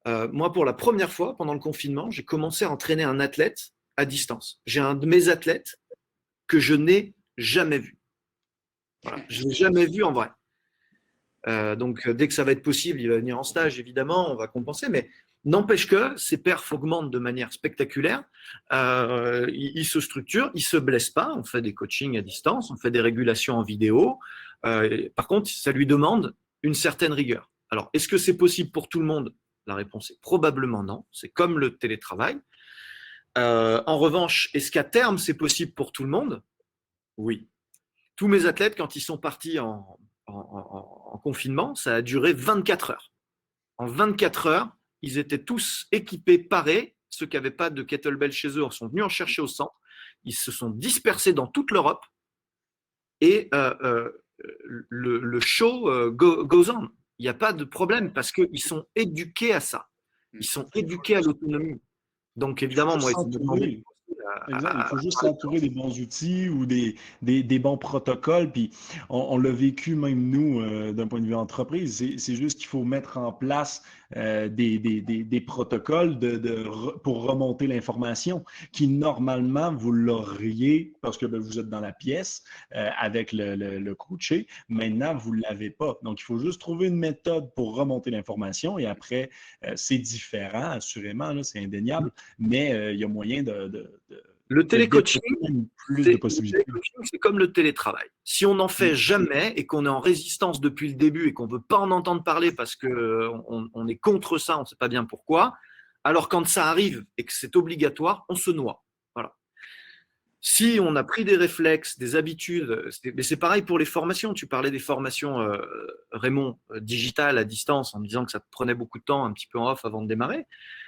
Moi, pour la première fois, pendant le confinement, j'ai commencé à entraîner un athlète à distance. J'ai un de mes athlètes que je n'ai jamais vu. Voilà. Je ne l'ai jamais vu en vrai. Donc, dès que ça va être possible, il va venir en stage, évidemment, on va compenser. Mais n'empêche que ses perfs augmentent de manière spectaculaire. Il se structure, il ne se blesse pas. On fait des coachings à distance, on fait des régulations en vidéo. Par contre, ça lui demande une certaine rigueur. Alors, est-ce que c'est possible pour tout le monde? La réponse est probablement non. C'est comme le télétravail. En revanche, est-ce qu'à terme, c'est possible pour tout le monde? Oui. Tous mes athlètes, quand ils sont partis en confinement, ça a duré 24 heures. En 24 heures, ils étaient tous équipés, parés. Ceux qui n'avaient pas de kettlebell chez eux sont venus en chercher au centre. Ils se sont dispersés dans toute l'Europe et le show goes on. Il n'y a pas de problème parce qu'ils sont éduqués à ça. Ils sont éduqués à l'autonomie. Donc évidemment, moi, Exact. Il faut juste s'entourer des bons outils ou des bons protocoles. Puis on l'a vécu même nous d'un point de vue entreprise. C'est juste qu'il faut mettre en place des protocoles pour remonter l'information qui normalement vous l'auriez parce que vous êtes dans la pièce avec le coaché. Maintenant, vous ne l'avez pas. Donc, il faut juste trouver une méthode pour remonter l'information et après, c'est différent, assurément, là, c'est indéniable, mais il y a moyen le télécoaching, plus de possibilités. C'est comme le télétravail. Si on n'en fait jamais et qu'on est en résistance depuis le début et qu'on ne veut pas en entendre parler parce qu'on est contre ça, on ne sait pas bien pourquoi, alors quand ça arrive et que c'est obligatoire, on se noie. Voilà. Si on a pris des réflexes, des habitudes, mais c'est pareil pour les formations. Tu parlais des formations, Raymond, digitales à distance, en me disant que ça te prenait beaucoup de temps, un petit peu en off avant de démarrer.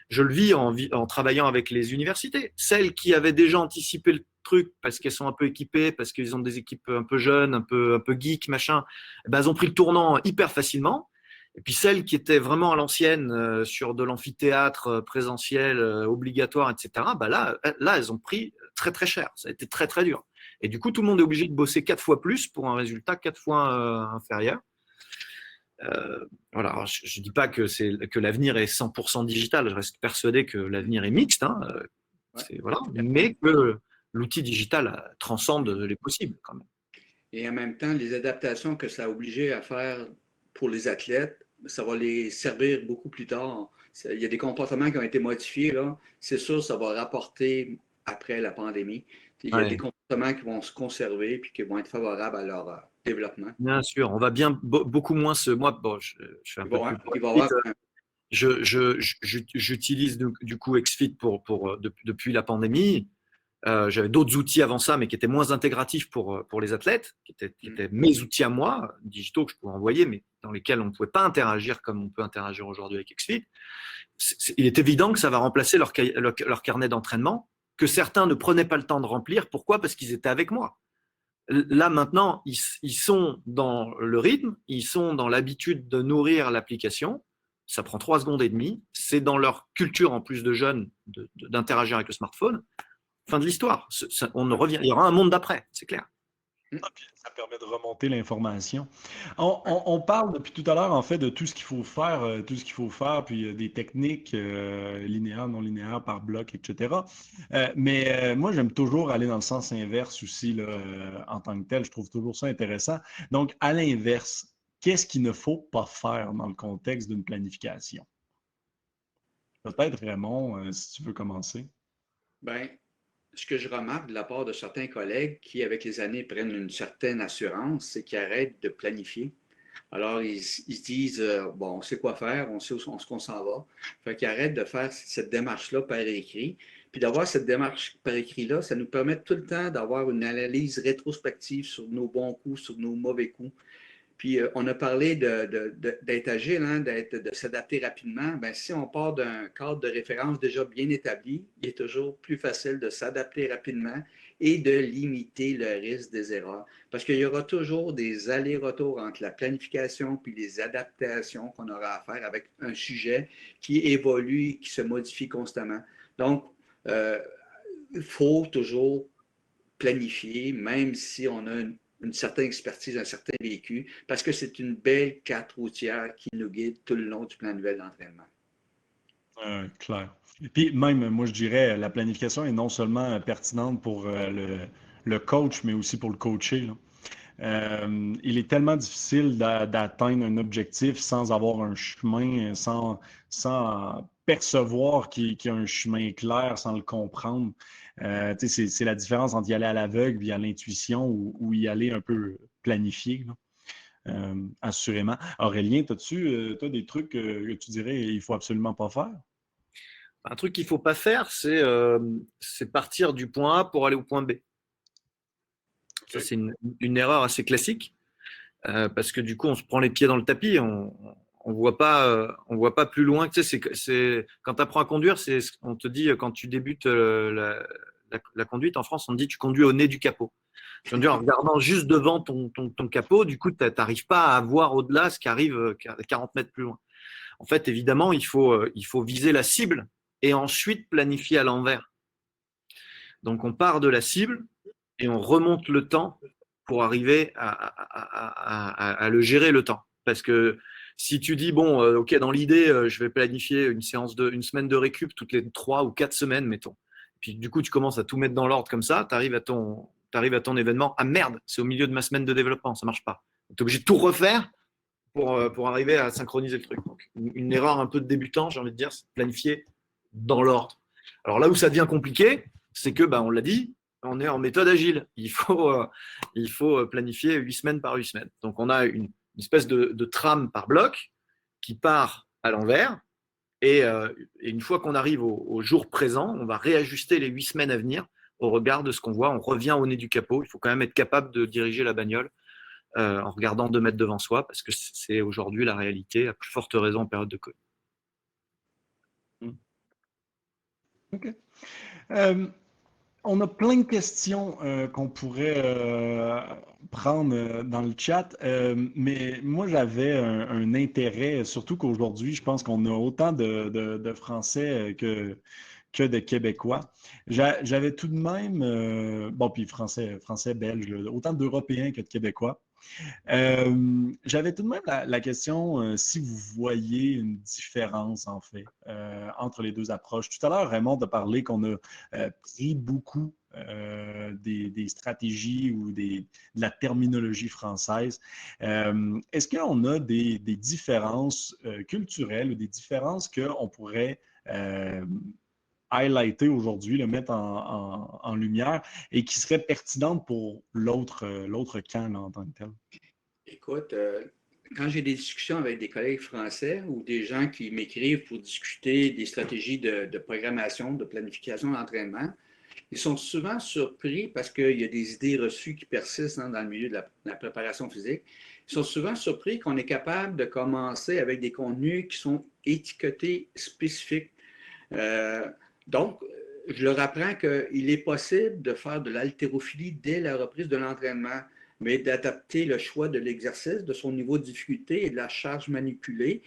Je le vis en travaillant avec les universités. Celles qui avaient déjà anticipé le truc parce qu'elles sont un peu équipées, parce qu'ils ont des équipes un peu jeunes, un peu geek, machin, ben, elles ont pris le tournant hyper facilement. Et puis celles qui étaient vraiment à l'ancienne sur de l'amphithéâtre présentiel obligatoire, etc., ben là, elles ont pris très très cher. Ça a été très très dur. Et du coup, tout le monde est obligé de bosser 4 fois plus pour un résultat 4 fois inférieur. Voilà. Alors, je ne dis pas que l'avenir est 100% digital. Je reste persuadé que l'avenir est mixte. Hein. Voilà. Mais que l'outil digital transcende les possibles quand même. Et en même temps, les adaptations que ça a obligé à faire pour les athlètes, ça va les servir beaucoup plus tard. Il y a des comportements qui ont été modifiés, là. C'est sûr, ça va rapporter après la pandémie. Il y a des comportements qui vont se conserver et qui vont être favorables à leur développement. Bien sûr, on va bien beaucoup moins moi, bon, je suis un peu plus j'utilise du coup XFIT depuis la pandémie. J'avais d'autres outils avant ça, mais qui étaient moins intégratifs pour les athlètes, qui étaient mes outils à moi, digitaux que je pouvais envoyer, mais dans lesquels on ne pouvait pas interagir comme on peut interagir aujourd'hui avec XFIT. Il est évident que ça va remplacer leur carnet d'entraînement, que certains ne prenaient pas le temps de remplir. Pourquoi? Parce qu'ils étaient avec moi. Là, maintenant, ils sont dans le rythme, ils sont dans l'habitude de nourrir l'application. Ça prend 3 secondes et demie. C'est dans leur culture, en plus de jeunes, d'interagir avec le smartphone. Fin de l'histoire. Il y aura un monde d'après, c'est clair. Ça permet de remonter l'information. On parle depuis tout à l'heure, en fait, de tout ce qu'il faut faire, puis des techniques linéaires, non linéaires, par bloc, etc. Mais moi, j'aime toujours aller dans le sens inverse aussi, là, en tant que tel. Je trouve toujours ça intéressant. Donc, à l'inverse, qu'est-ce qu'il ne faut pas faire dans le contexte d'une planification? Peut-être, Raymond, si tu veux commencer. Bien, ce que je remarque de la part de certains collègues qui, avec les années, prennent une certaine assurance, c'est qu'ils arrêtent de planifier. Alors, ils se disent, bon, on sait quoi faire, on sait où on s'en va. Fait qu'ils arrêtent de faire cette démarche-là par écrit. Puis d'avoir cette démarche par écrit-là, ça nous permet tout le temps d'avoir une analyse rétrospective sur nos bons coups, sur nos mauvais coups. Puis on a parlé d'être agile, hein, de s'adapter rapidement. Ben, si on part d'un cadre de référence déjà bien établi, il est toujours plus facile de s'adapter rapidement et de limiter le risque des erreurs. Parce qu'il y aura toujours des allers-retours entre la planification puis les adaptations qu'on aura à faire avec un sujet qui évolue, qui se modifie constamment. Donc, il faut toujours planifier, même si on a une certaine expertise, un certain vécu, parce que c'est une belle carte routière qui nous guide tout le long du plan annuel d'entraînement. Clair. Puis même, moi, je dirais, la planification est non seulement pertinente pour le coach, mais aussi pour le coaché, là. Il est tellement difficile d'atteindre un objectif sans avoir un chemin, sans percevoir qu'il y a un chemin clair, sans le comprendre. C'est la différence entre y aller à l'aveugle et à l'intuition ou y aller un peu planifié, là. Assurément. Aurélien, t'as des trucs que tu dirais qu'il ne faut absolument pas faire? Un truc qu'il ne faut pas faire, c'est partir du point A pour aller au point B. Ça, c'est une erreur assez classique parce que du coup, on se prend les pieds dans le tapis, on voit pas plus loin. Tu sais, quand tu apprends à conduire, on te dit, quand tu débutes la conduite en France, on te dit tu conduis au nez du capot. Tu conduis en regardant juste devant ton capot, du coup, tu n'arrives pas à voir au-delà ce qui arrive 40 mètres plus loin. En fait, évidemment, il faut viser la cible et ensuite planifier à l'envers. Donc, on part de la cible et on remonte le temps pour arriver à le gérer le temps. Parce que si tu dis, bon, OK, dans l'idée, je vais planifier une semaine de récup toutes les 3 ou 4 semaines, mettons. Puis du coup, tu commences à tout mettre dans l'ordre comme ça, tu arrives à ton événement. Ah merde, c'est au milieu de ma semaine de développement, ça marche pas. Tu es obligé de tout refaire pour arriver à synchroniser le truc. Donc, une erreur un peu de débutant, j'ai envie de dire, c'est de planifier dans l'ordre. Alors là où ça devient compliqué, c'est que, on l'a dit, on est en méthode agile. Il faut planifier 8 semaines par 8 semaines. Donc, on a une espèce de trame par bloc qui part à l'envers. Et une fois qu'on arrive au jour présent, on va réajuster les 8 semaines à venir au regard de ce qu'on voit. On revient au nez du capot. Il faut quand même être capable de diriger la bagnole en regardant 2 mètres devant soi parce que c'est aujourd'hui la réalité, à plus forte raison en période de Covid. OK. On a plein de questions qu'on pourrait prendre dans le chat, mais moi j'avais un intérêt, surtout qu'aujourd'hui, je pense qu'on a autant de Français que de Québécois. J'avais tout de même, bon, puis français, belge, autant d'Européens que de Québécois. J'avais tout de même la question si vous voyez une différence, en fait, entre les deux approches. Tout à l'heure, Raymond a parlé qu'on a pris beaucoup des stratégies ou de la terminologie française. Est-ce qu'on a des différences culturelles ou des différences qu'on pourrait highlighter aujourd'hui, le mettre en lumière et qui seraient pertinentes pour l'autre camp là, en tant que tel? Écoute, quand j'ai des discussions avec des collègues français ou des gens qui m'écrivent pour discuter des stratégies de programmation, de planification d'entraînement, ils sont souvent surpris parce qu'il y a des idées reçues qui persistent dans le milieu de la préparation physique. Ils sont souvent surpris qu'on est capable de commencer avec des contenus qui sont étiquetés spécifiques. Donc, je leur apprends qu'il est possible de faire de l'haltérophilie dès la reprise de l'entraînement, mais d'adapter le choix de l'exercice, de son niveau de difficulté et de la charge manipulée,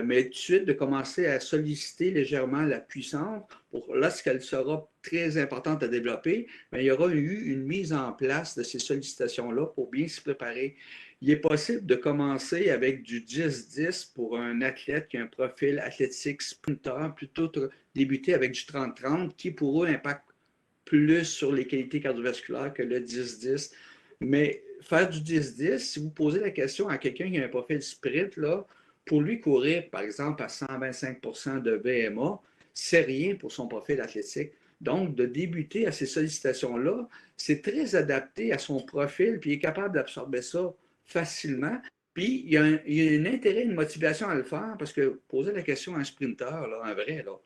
mais tout de suite de commencer à solliciter légèrement la puissance pour lorsqu'elle sera très importante à développer, bien, il y aura eu une mise en place de ces sollicitations-là pour bien se préparer. Il est possible de commencer avec du 10-10 pour un athlète qui a un profil athlétique sprinter, plutôt débuter avec du 30-30 qui pour eux impacte plus sur les qualités cardiovasculaires que le 10-10. Mais faire du 10-10, si vous posez la question à quelqu'un qui a un profil sprint, là, pour lui courir, par exemple, à 125 de VMA, c'est rien pour son profil athlétique. Donc, de débuter à ces sollicitations-là, c'est très adapté à son profil, puis il est capable d'absorber ça facilement. Puis, il y a un intérêt, une motivation à le faire, parce que poser la question à un sprinter, là, un vrai, là,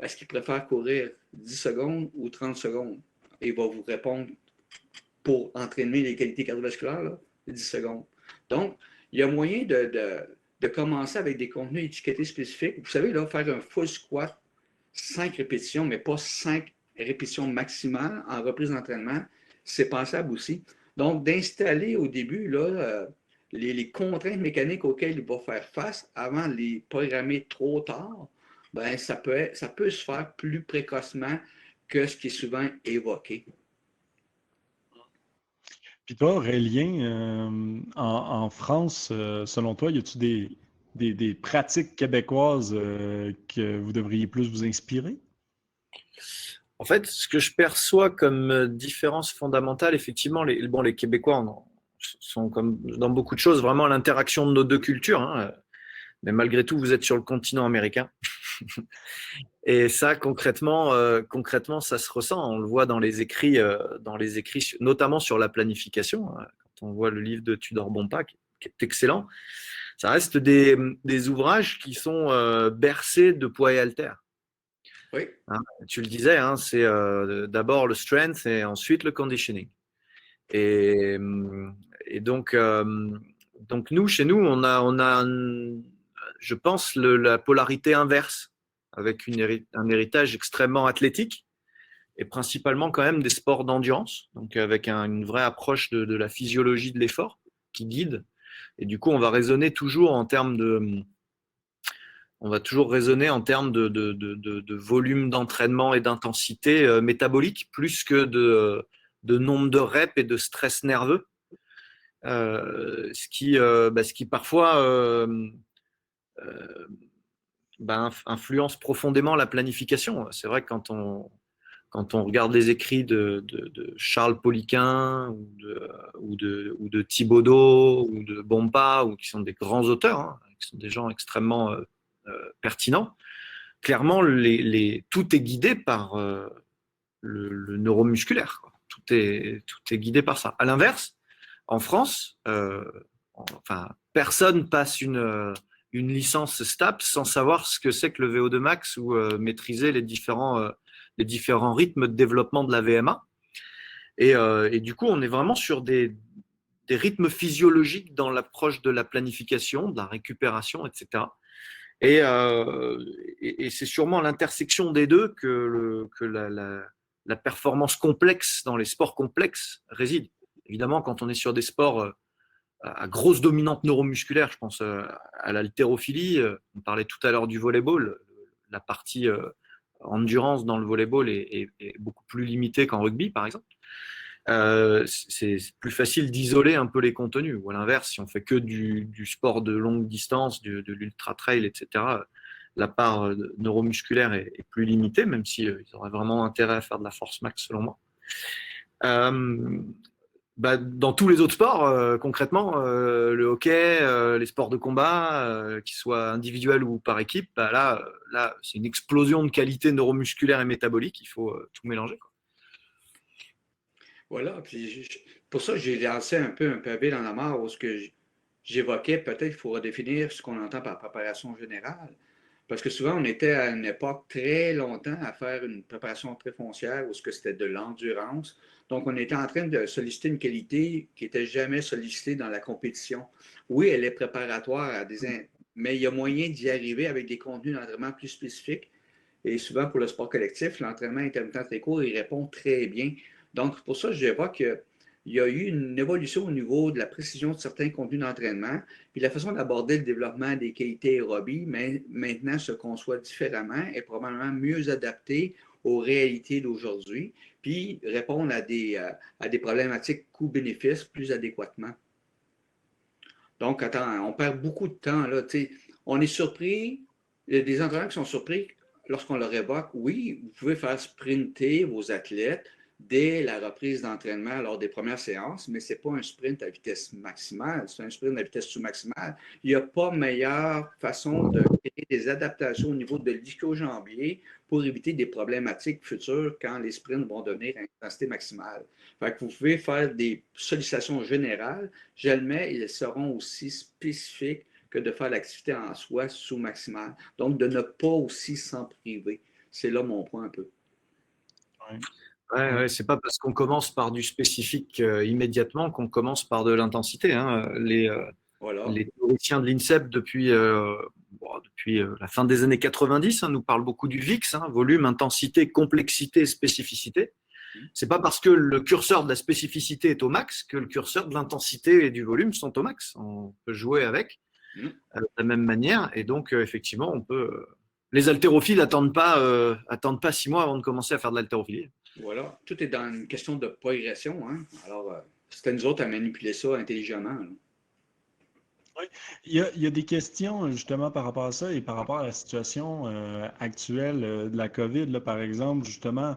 est-ce qu'il préfère courir 10 secondes ou 30 secondes? Et il va vous répondre pour entraîner les qualités cardiovasculaires, là, 10 secondes. Donc, il y a moyen de commencer avec des contenus étiquetés spécifiques. Vous savez, là, faire un full squat, 5 répétitions, mais pas 5 répétitions maximales en reprise d'entraînement, c'est pensable aussi. Donc, d'installer au début là, les contraintes mécaniques auxquelles il va faire face avant de les programmer trop tard, ben, ça peut se faire plus précocement que ce qui est souvent évoqué. Puis toi, Aurélien, en France, selon toi, y a-t-il des pratiques québécoises que vous devriez plus vous inspirer? En fait, ce que je perçois comme différence fondamentale, effectivement, les Québécois sont comme dans beaucoup de choses vraiment l'interaction de nos deux cultures, hein. Mais malgré tout, vous êtes sur le continent américain. Et ça, concrètement, ça se ressent. On le voit dans les écrits, notamment sur la planification. Quand on voit le livre de Tudor Bompa, qui est excellent, ça reste des ouvrages qui sont bercés de poids et haltères. Oui. Hein, tu le disais, hein, c'est d'abord le strength et ensuite le conditioning. Et donc nous, chez nous, on a je pense, la polarité inverse, avec un héritage extrêmement athlétique et principalement quand même des sports d'endurance, donc avec une vraie approche de la physiologie de l'effort qui guide. Et du coup, on va raisonner toujours en termes de volume d'entraînement et d'intensité métabolique, plus que de nombre de reps et de stress nerveux. Ce qui parfois influence profondément la planification. C'est vrai que quand on regarde les écrits de Charles Poliquin ou de Thibaudeau ou de Bompa, ou qui sont des grands auteurs, hein, qui sont des gens extrêmement pertinents, clairement, tout est guidé par le neuromusculaire, quoi. Tout est guidé par ça. À l'inverse, en France, personne passe une licence STAPS sans savoir ce que c'est que le VO2 max ou maîtriser les différents rythmes de développement de la VMA. Et du coup, on est vraiment sur des rythmes physiologiques dans l'approche de la planification, de la récupération, etc. Et c'est sûrement l'intersection des deux que la performance complexe dans les sports complexes réside. Évidemment, quand on est sur des sports à grosse dominante neuromusculaire, je pense à l'haltérophilie, on parlait tout à l'heure du volleyball, la partie endurance dans le volleyball est beaucoup plus limitée qu'en rugby, par exemple. C'est plus facile d'isoler un peu les contenus. Ou à l'inverse, si on fait que du sport de longue distance, de l'ultra trail, etc., la part neuromusculaire est plus limitée, même si ils auraient vraiment intérêt à faire de la force max, selon moi. Dans tous les autres sports, concrètement, le hockey, les sports de combat, qu'ils soient individuels ou par équipe, là, c'est une explosion de qualité neuromusculaire et métabolique. Il faut tout mélanger, quoi. Voilà. Puis pour ça, j'ai lancé un peu un pavé dans la mare où ce que j'évoquais, peut-être qu'il faut redéfinir ce qu'on entend par préparation générale. Parce que souvent, on était à une époque très longtemps à faire une préparation très foncière où c'était de l'endurance. Donc, on était en train de solliciter une qualité qui n'était jamais sollicitée dans la compétition. Oui, elle est préparatoire mais il y a moyen d'y arriver avec des contenus d'entraînement plus spécifiques. Et souvent, pour le sport collectif, l'entraînement intermittent très court, il répond très bien. Donc, pour ça, j'évoque qu'il y a eu une évolution au niveau de la précision de certains contenus d'entraînement, puis la façon d'aborder le développement des qualités aérobies, mais maintenant se conçoit différemment et probablement mieux adapté aux réalités d'aujourd'hui, puis répondre à des problématiques coût-bénéfice plus adéquatement. Donc, attends, on perd beaucoup de temps, là. On est surpris, il y a des entraîneurs qui sont surpris lorsqu'on leur évoque, oui, vous pouvez faire sprinter vos athlètes dès la reprise d'entraînement lors des premières séances, mais ce n'est pas un sprint à vitesse maximale, c'est un sprint à vitesse sous-maximale. Il n'y a pas meilleure façon de créer des adaptations au niveau de l'ischio-jambier pour éviter des problématiques futures quand les sprints vont devenir à intensité maximale. Fait que vous pouvez faire des sollicitations générales, jamais elles seront aussi spécifiques que de faire l'activité en soi sous-maximale. Donc, de ne pas aussi s'en priver. C'est là mon point un peu. Ouais. Ouais, c'est pas parce qu'on commence par du spécifique immédiatement qu'on commence par de l'intensité, hein. Voilà. Les théoriciens de l'INSEP, depuis la fin des années 90, nous parlent beaucoup du VIX, volume, intensité, complexité, spécificité. C'est pas parce que le curseur de la spécificité est au max que le curseur de l'intensité et du volume sont au max. On peut jouer avec de la même manière. Et donc, effectivement, on peut. Les haltérophiles attendent pas 6 mois avant de commencer à faire de l'haltérophilie. Voilà. Tout est dans une question de progression. Hein? Alors, c'était nous autres à manipuler ça intelligemment. Là. Oui. Il y a des questions justement par rapport à ça et par rapport à la situation actuelle de la COVID, là, par exemple, justement,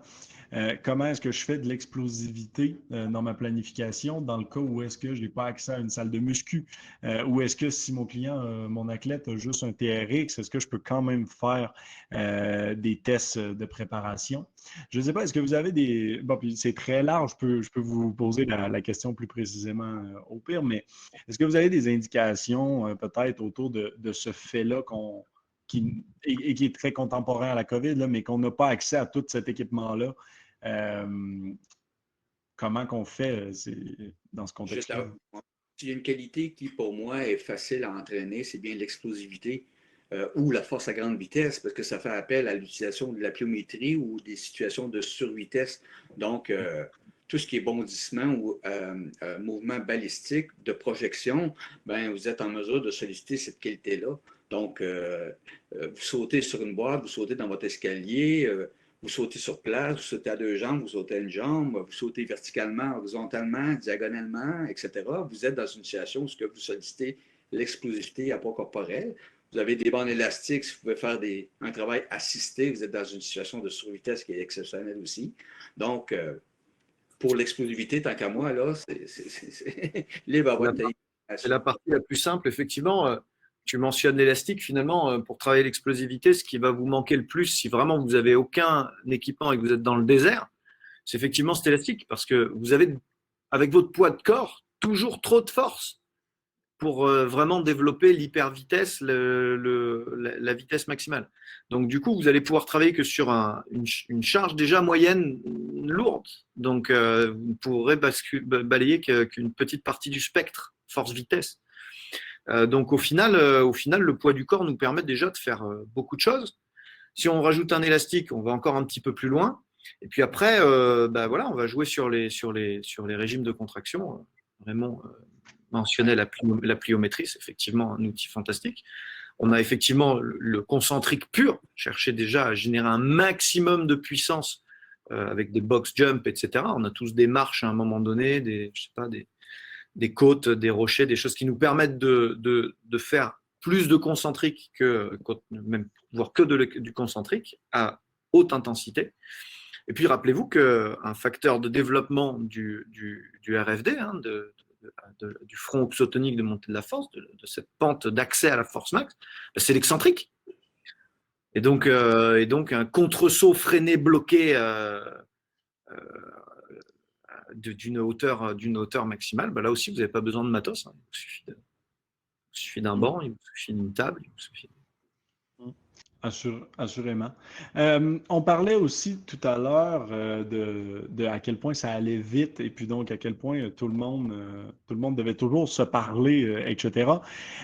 comment est-ce que je fais de l'explosivité dans ma planification dans le cas où est-ce que je n'ai pas accès à une salle de muscu? Ou est-ce que si mon client, mon athlète a juste un TRX, est-ce que je peux quand même faire des tests de préparation? Je ne sais pas, est-ce que vous avez des... Bon, puis c'est très large, je peux vous poser la question plus précisément au pire, mais est-ce que vous avez des indications peut-être autour de ce fait-là et qui est très contemporain à la COVID, là, mais qu'on n'a pas accès à tout cet équipement-là? Comment qu'on fait dans ce Juste contexte-là? il y a une qualité qui, pour moi, est facile à entraîner, c'est bien l'explosivité ou la force à grande vitesse, parce que ça fait appel à l'utilisation de la pliométrie ou des situations de survitesse. Donc, tout ce qui est bondissement ou mouvement balistique de projection, ben, vous êtes en mesure de solliciter cette qualité-là. Donc, vous sautez sur une boîte, vous sautez dans votre escalier, vous sautez sur place, vous sautez à 2 jambes, vous sautez à une jambe, vous sautez verticalement, horizontalement, diagonalement, etc. Vous êtes dans une situation où vous sollicitez l'explosivité à poids corporel. Vous avez des bandes élastiques, si vous pouvez faire un travail assisté, vous êtes dans une situation de survitesse qui est exceptionnelle aussi. Donc, pour l'explosivité, tant qu'à moi, là, c'est libre à votre C'est la partie la plus simple, effectivement. Tu mentionnes l'élastique, finalement, pour travailler l'explosivité, ce qui va vous manquer le plus, si vraiment vous n'avez aucun équipement et que vous êtes dans le désert, c'est effectivement cet élastique, parce que vous avez, avec votre poids de corps, toujours trop de force pour vraiment développer l'hypervitesse, la vitesse maximale. Donc, du coup, vous allez pouvoir travailler que sur une charge déjà moyenne lourde. Donc, vous ne pourrez balayer qu'une petite partie du spectre force-vitesse. Donc, au final, le poids du corps nous permet déjà de faire beaucoup de choses. Si on rajoute un élastique, on va encore un petit peu plus loin. Et puis après, voilà, on va jouer sur les régimes de contraction. Raymond mentionnait la pliométrie, c'est effectivement un outil fantastique. On a effectivement le concentrique pur, chercher déjà à générer un maximum de puissance avec des box jump, etc. On a tous des marches à un moment donné, des côtes, des rochers, des choses qui nous permettent de faire plus de concentrique voire que du concentrique à haute intensité. Et puis rappelez-vous qu'un facteur de développement du RFD, du front oxotonique de montée de la force, de cette pente d'accès à la force max, c'est l'excentrique. Et donc un contre-saut freiné, bloqué d'une hauteur maximale, là aussi, vous n'avez pas besoin de matos. Il vous suffit d'un banc, il vous suffit d'une table. Il vous suffit... Assurément. On parlait aussi tout à l'heure de à quel point ça allait vite et puis donc à quel point tout le monde devait toujours se parler, etc.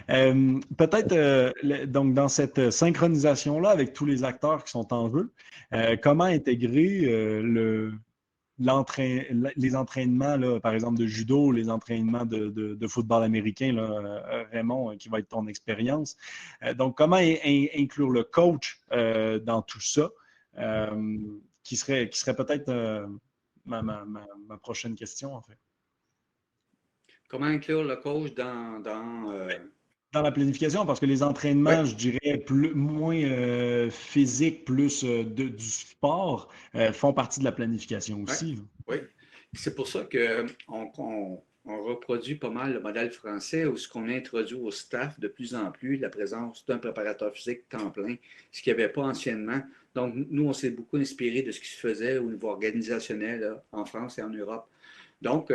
Peut-être donc dans cette synchronisation-là avec tous les acteurs qui sont en jeu, comment intégrer les entraînements, là, par exemple, de judo, les entraînements de football américain, là, Raymond, qui va être ton expérience. Donc, comment inclure le coach dans tout ça, qui serait peut-être ma prochaine question, en fait. Comment inclure le coach dans la planification, parce que les entraînements, ouais. je dirais, moins physiques, plus du sport, font partie de la planification aussi. Oui, c'est pour ça qu'on reproduit pas mal le modèle français où ce qu'on introduit au staff de plus en plus la présence d'un préparateur physique temps plein, ce qu'il n'y avait pas anciennement. Donc, nous, on s'est beaucoup inspiré de ce qui se faisait au niveau organisationnel là, en France et en Europe. Donc,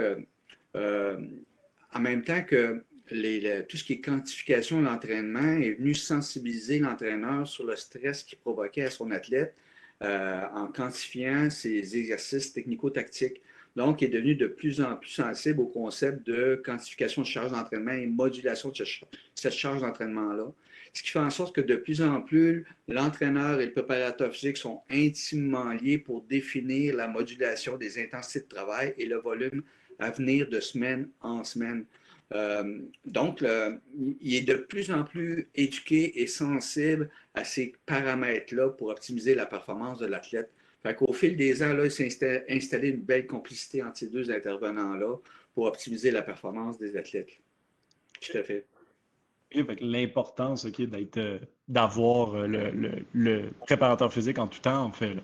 en même temps que tout ce qui est quantification de l'entraînement est venu sensibiliser l'entraîneur sur le stress qu'il provoquait à son athlète en quantifiant ses exercices technico-tactiques. Donc, il est devenu de plus en plus sensible au concept de quantification de charge d'entraînement et modulation de cette charge d'entraînement-là. Ce qui fait en sorte que de plus en plus, l'entraîneur et le préparateur physique sont intimement liés pour définir la modulation des intensités de travail et le volume à venir de semaine en semaine. Donc, il est de plus en plus éduqué et sensible à ces paramètres-là pour optimiser la performance de l'athlète. Fait qu'au fil des ans, là, il s'est installé une belle complicité entre ces deux intervenants-là pour optimiser la performance des athlètes. Tout à fait. L'importance d'avoir le préparateur physique en tout temps, en fait.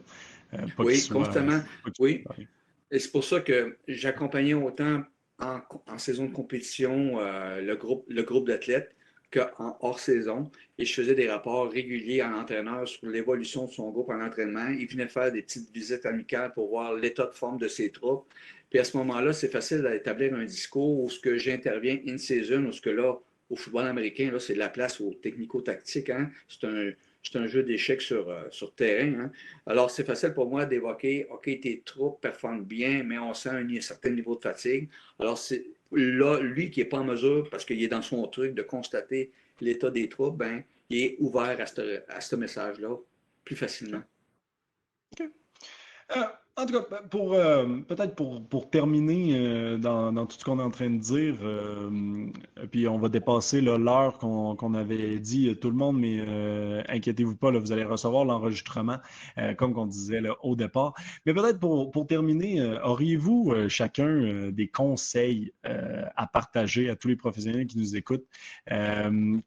Pas qu'il Oui, soit, constamment. pas qu'il Oui. soit- Et c'est pour ça que j'accompagnais autant en saison de compétition le groupe d'athlètes qu'en hors-saison. Et je faisais des rapports réguliers à l'entraîneur sur l'évolution de son groupe en entraînement. Il venait faire des petites visites amicales pour voir l'état de forme de ses troupes. Puis à ce moment-là, c'est facile d'établir un discours où ce que j'interviens in-season, où ce que là, au football américain, là, c'est de la place au technico-tactique. Hein? C'est un jeu d'échecs sur terrain. Hein? Alors, c'est facile pour moi d'évoquer, OK, tes troupes performent bien, mais on sent un certain niveau de fatigue. Alors, c'est là, lui qui n'est pas en mesure, parce qu'il est dans son truc, de constater l'état des troupes, ben, il est ouvert à ce message-là plus facilement. OK. En tout cas, peut-être pour terminer dans tout ce qu'on est en train de dire, puis on va dépasser là, l'heure qu'on avait dit tout le monde, mais inquiétez-vous pas, là, vous allez recevoir l'enregistrement, comme on disait là, au départ. Mais peut-être pour terminer, auriez-vous chacun des conseils à partager à tous les professionnels qui nous écoutent?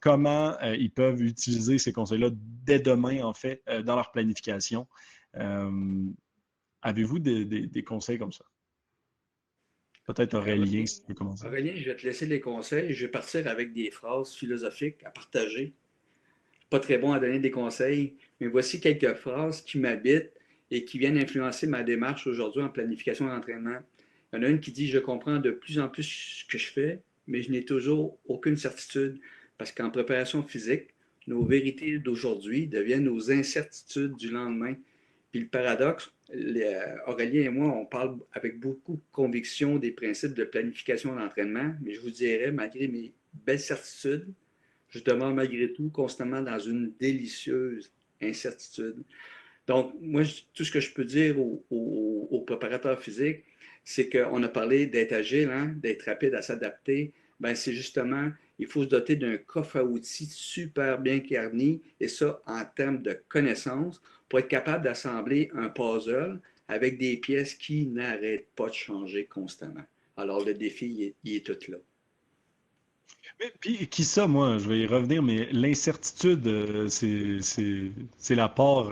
Comment ils peuvent utiliser ces conseils-là dès demain, en fait, dans leur planification? Avez-vous des conseils comme ça? Peut-être Aurélien, si tu veux commencer. Aurélien, je vais te laisser les conseils. Je vais partir avec des phrases philosophiques à partager. Pas très bon à donner des conseils, mais voici quelques phrases qui m'habitent et qui viennent influencer ma démarche aujourd'hui en planification d'entraînement. Il y en a une qui dit: je comprends de plus en plus ce que je fais, mais je n'ai toujours aucune certitude, parce qu'en préparation physique, nos vérités d'aujourd'hui deviennent nos incertitudes du lendemain. Puis le paradoxe, Aurélien et moi, on parle avec beaucoup de conviction des principes de planification d'entraînement, mais je vous dirais, malgré mes belles certitudes, je demeure malgré tout constamment dans une délicieuse incertitude. Donc, moi, tout ce que je peux dire aux préparateurs physiques, c'est qu'on a parlé d'être agile, hein, d'être rapide à s'adapter. Ben, c'est justement, il faut se doter d'un coffre à outils super bien garni, et ça en termes de connaissances, pour être capable d'assembler un puzzle avec des pièces qui n'arrêtent pas de changer constamment. Alors, le défi, il est tout là. Mais, puis, qui ça, moi, je vais y revenir, mais l'incertitude, c'est la part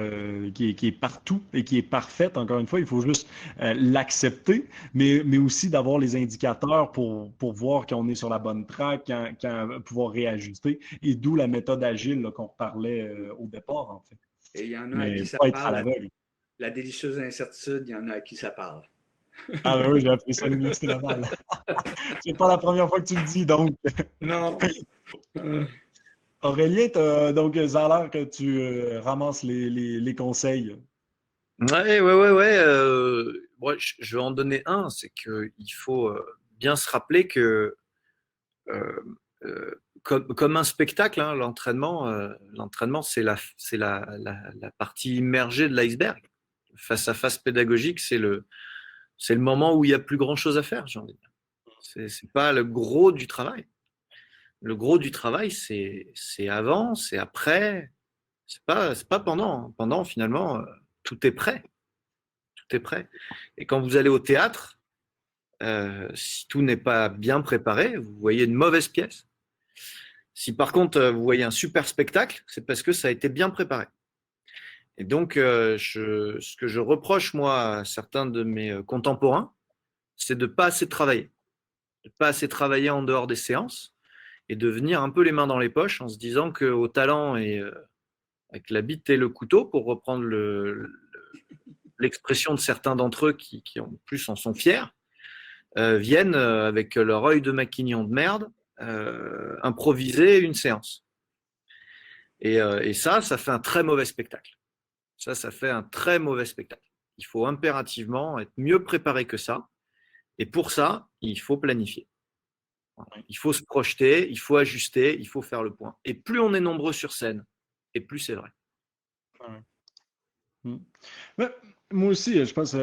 qui est partout et qui est parfaite. Encore une fois, il faut juste l'accepter, mais aussi d'avoir les indicateurs pour voir qu'on est sur la bonne track, quand pouvoir réajuster, et d'où la méthode agile là, qu'on parlait au départ, en fait. Et il y en a à Mais qui ça pas être à parle, l'aveugle. la délicieuse incertitude, il y en a à qui ça parle. Ah ben oui, j'ai appris ça à l'Université Laval. C'est pas la première fois que tu le dis, donc. Non. Aurélien, donc ça a l'air que tu ramasses les conseils. Ouais. Bon, je vais en donner un, c'est qu'il faut bien se rappeler que euh, comme un spectacle, hein, l'entraînement, c'est la partie immergée de l'iceberg. Face à face pédagogique, c'est le moment où il n'y a plus grand-chose à faire, j'ai envie de dire. C'est pas le gros du travail. Le gros du travail, c'est avant, c'est après, c'est pas pendant. Pendant, finalement, tout est prêt. Tout est prêt. Et quand vous allez au théâtre, si tout n'est pas bien préparé, vous voyez une mauvaise pièce. Si par contre, vous voyez un super spectacle, c'est parce que ça a été bien préparé. Et donc, ce que je reproche, moi, à certains de mes contemporains, c'est de ne pas assez travailler. De ne pas assez travailler en dehors des séances et de venir un peu les mains dans les poches en se disant qu'au talent et avec la bite et le couteau, pour reprendre l'expression de certains d'entre eux qui en plus en sont fiers, viennent avec leur œil de maquignon de merde improviser une séance. Et ça fait un très mauvais spectacle. Ça fait un très mauvais spectacle. Il faut impérativement être mieux préparé que ça Et pour ça, il faut planifier. Il faut se projeter, il faut ajuster, il faut faire le point. Et plus on est nombreux sur scène, et plus c'est vrai. Ouais. Ben, moi aussi, je pense,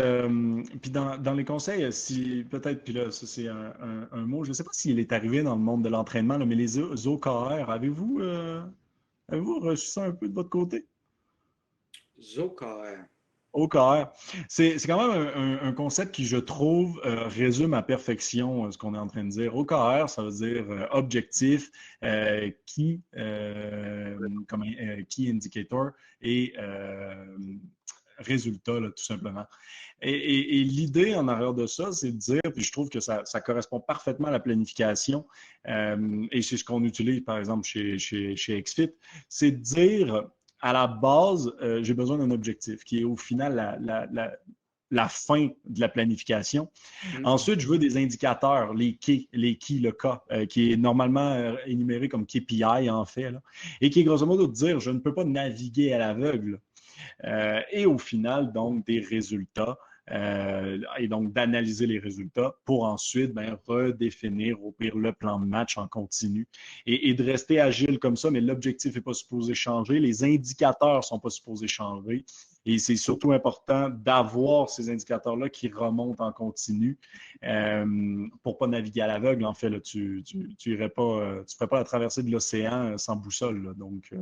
puis dans les conseils, si peut-être, puis là, ça c'est un mot, je ne sais pas s'il est arrivé dans le monde de l'entraînement, là, mais les OKR, avez-vous reçu ça un peu de votre côté? ZOKR. OKR. C'est quand même un concept qui, je trouve, résume à perfection ce qu'on est en train de dire. OKR, ça veut dire objectif, key indicator et résultat, là, tout simplement. Et l'idée en arrière de ça, c'est de dire, puis je trouve que ça correspond parfaitement à la planification, et c'est ce qu'on utilise, par exemple, chez XFIT, c'est de dire, à la base, j'ai besoin d'un objectif, qui est au final la fin de la planification. Ensuite, je veux des indicateurs, les keys, le K, qui est normalement énuméré comme KPI, en fait, là, et qui est grosso modo de dire, je ne peux pas naviguer à l'aveugle. Et au final, donc, des résultats. Et donc d'analyser les résultats pour ensuite redéfinir au pire le plan de match en continu et de rester agile comme ça, mais l'objectif n'est pas supposé changer, les indicateurs ne sont pas supposés changer et c'est surtout important d'avoir ces indicateurs-là qui remontent en continu pour ne pas naviguer à l'aveugle. En fait, là, tu ferais pas la traversée de l'océan sans boussole. Là, donc,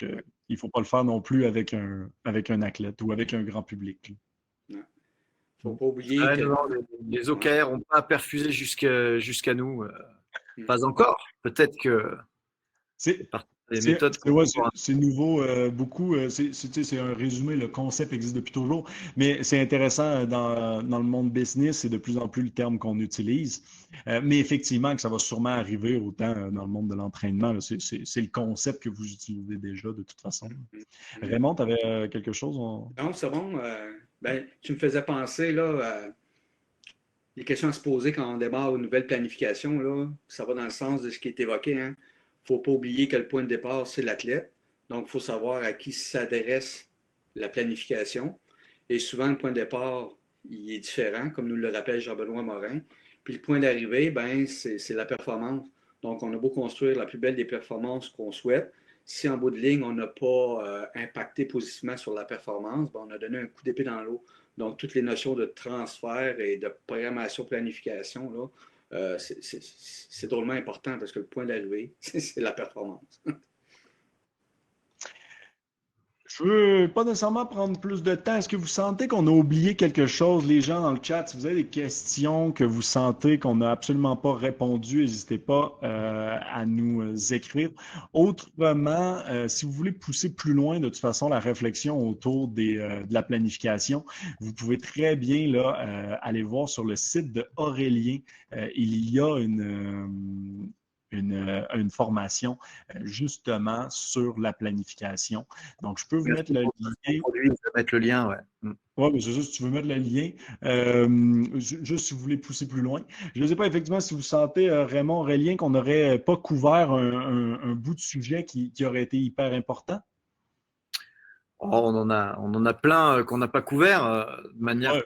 il ne faut pas le faire non plus avec un athlète ou avec un grand public. Il ne faut pas oublier que non, les OKR n'ont pas perfusé jusqu'à nous. Pas encore. Peut-être que c'est partie des méthodes. C'est nouveau beaucoup. C'est un résumé. Le concept existe depuis toujours. Mais c'est intéressant dans le monde business, c'est de plus en plus le terme qu'on utilise. Mais effectivement, que ça va sûrement arriver autant dans le monde de l'entraînement. C'est le concept que vous utilisez déjà de toute façon. Raymond, tu avais quelque chose? Non, c'est bon. Tu me faisais penser là, les questions à se poser quand on démarre une nouvelle planification. Là, ça va dans le sens de ce qui est évoqué. Hein. Il ne faut pas oublier que le point de départ, c'est l'athlète. Donc, il faut savoir à qui s'adresse la planification. Et souvent, le point de départ, il est différent, comme nous le rappelle Jean-Benoît Morin. Puis le point d'arrivée, c'est la performance. Donc, on a beau construire la plus belle des performances qu'on souhaite. Si en bout de ligne, on n'a pas impacté positivement sur la performance, on a donné un coup d'épée dans l'eau. Donc, toutes les notions de transfert et de programmation, planification, là, c'est drôlement important parce que le point d'arrivée, c'est la performance. Je veux pas nécessairement prendre plus de temps. Est-ce que vous sentez qu'on a oublié quelque chose, les gens dans le chat? Si vous avez des questions que vous sentez qu'on n'a absolument pas répondu, n'hésitez pas à nous écrire. Autrement, si vous voulez pousser plus loin, de toute façon, la réflexion autour de la planification, vous pouvez très bien là, aller voir sur le site de Aurélien. Il y a une formation justement sur la planification. Donc, je peux vous mettre le lien. Je vais mettre le lien, ouais. Oui, mais c'est ça, si tu veux mettre le lien, juste si vous voulez pousser plus loin. Je ne sais pas effectivement si vous sentez, Raymond, Aurélien, qu'on n'aurait pas couvert un bout de sujet qui aurait été hyper important. Oh, on en a plein qu'on n'a pas couvert de manière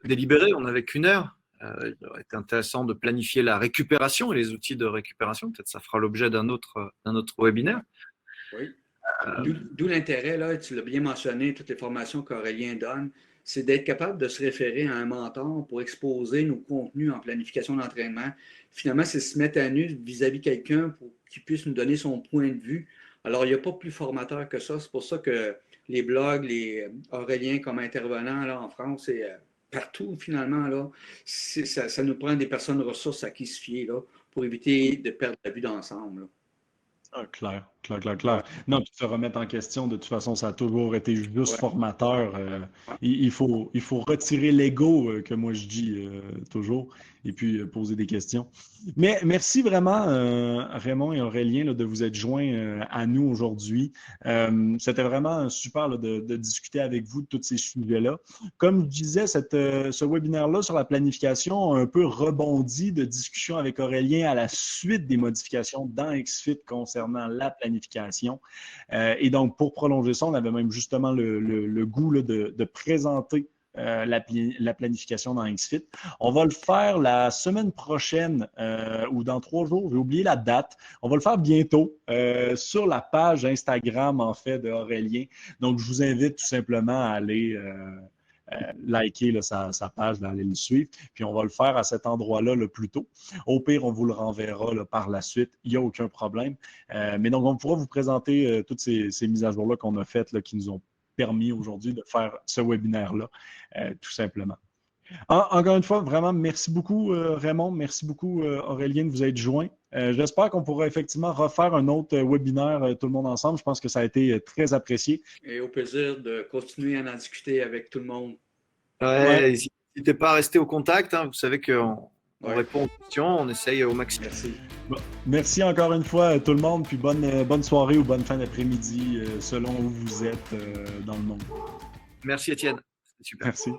délibérée. On n'avait qu'une heure. Il aurait été intéressant de planifier la récupération et les outils de récupération. Peut-être ça fera l'objet d'un autre webinaire. Oui. D'où l'intérêt, là, tu l'as bien mentionné, toutes les formations qu'Aurélien donne, c'est d'être capable de se référer à un mentor pour exposer nos contenus en planification d'entraînement. Finalement, c'est se mettre à nu vis-à-vis de quelqu'un pour qu'il puisse nous donner son point de vue. Alors, il n'y a pas plus formateur que ça. C'est pour ça que les blogs, les Aurélien comme intervenant là, en France et partout, finalement, là, ça nous prend des personnes ressources à qui se fier là, pour éviter de perdre la vue d'ensemble. Clair. Non, puis se remettre en question, de toute façon, ça a toujours été juste formateur. Il faut retirer l'ego, que moi je dis toujours, et puis poser des questions. Mais merci vraiment, Raymond et Aurélien, là, de vous être joints à nous aujourd'hui. C'était vraiment super là, de discuter avec vous de tous ces sujets-là. Comme je disais, ce webinaire-là sur la planification a un peu rebondi de discussion avec Aurélien à la suite des modifications dans XFIT concernant la planification. Et donc, pour prolonger ça, on avait même justement le goût là, de présenter la planification dans XFIT. On va le faire la semaine prochaine ou dans 3 jours. J'ai oublié la date. On va le faire bientôt sur la page Instagram, en fait, de Aurélien. Donc, je vous invite tout simplement à aller liker là, sa page, aller le suivre. Puis, on va le faire à cet endroit-là le plus tôt. Au pire, on vous le renverra là, par la suite. Il n'y a aucun problème. Mais donc, on pourra vous présenter toutes ces mises à jour-là qu'on a faites là, qui nous ont permis aujourd'hui de faire ce webinaire-là, tout simplement. Encore une fois, vraiment, merci beaucoup, Raymond. Merci beaucoup, Aurélien, de vous être joint. J'espère qu'on pourra effectivement refaire un autre webinaire, tout le monde ensemble. Je pense que ça a été très apprécié. Et au plaisir de continuer à en discuter avec tout le monde. Ouais. N'hésitez pas à rester au contact. Vous savez qu'on répond aux questions, on essaye au maximum. Merci. Bon, merci encore une fois, tout le monde. Puis bonne soirée ou bonne fin d'après-midi, selon où vous êtes dans le monde. Merci, Étienne. Super. Merci.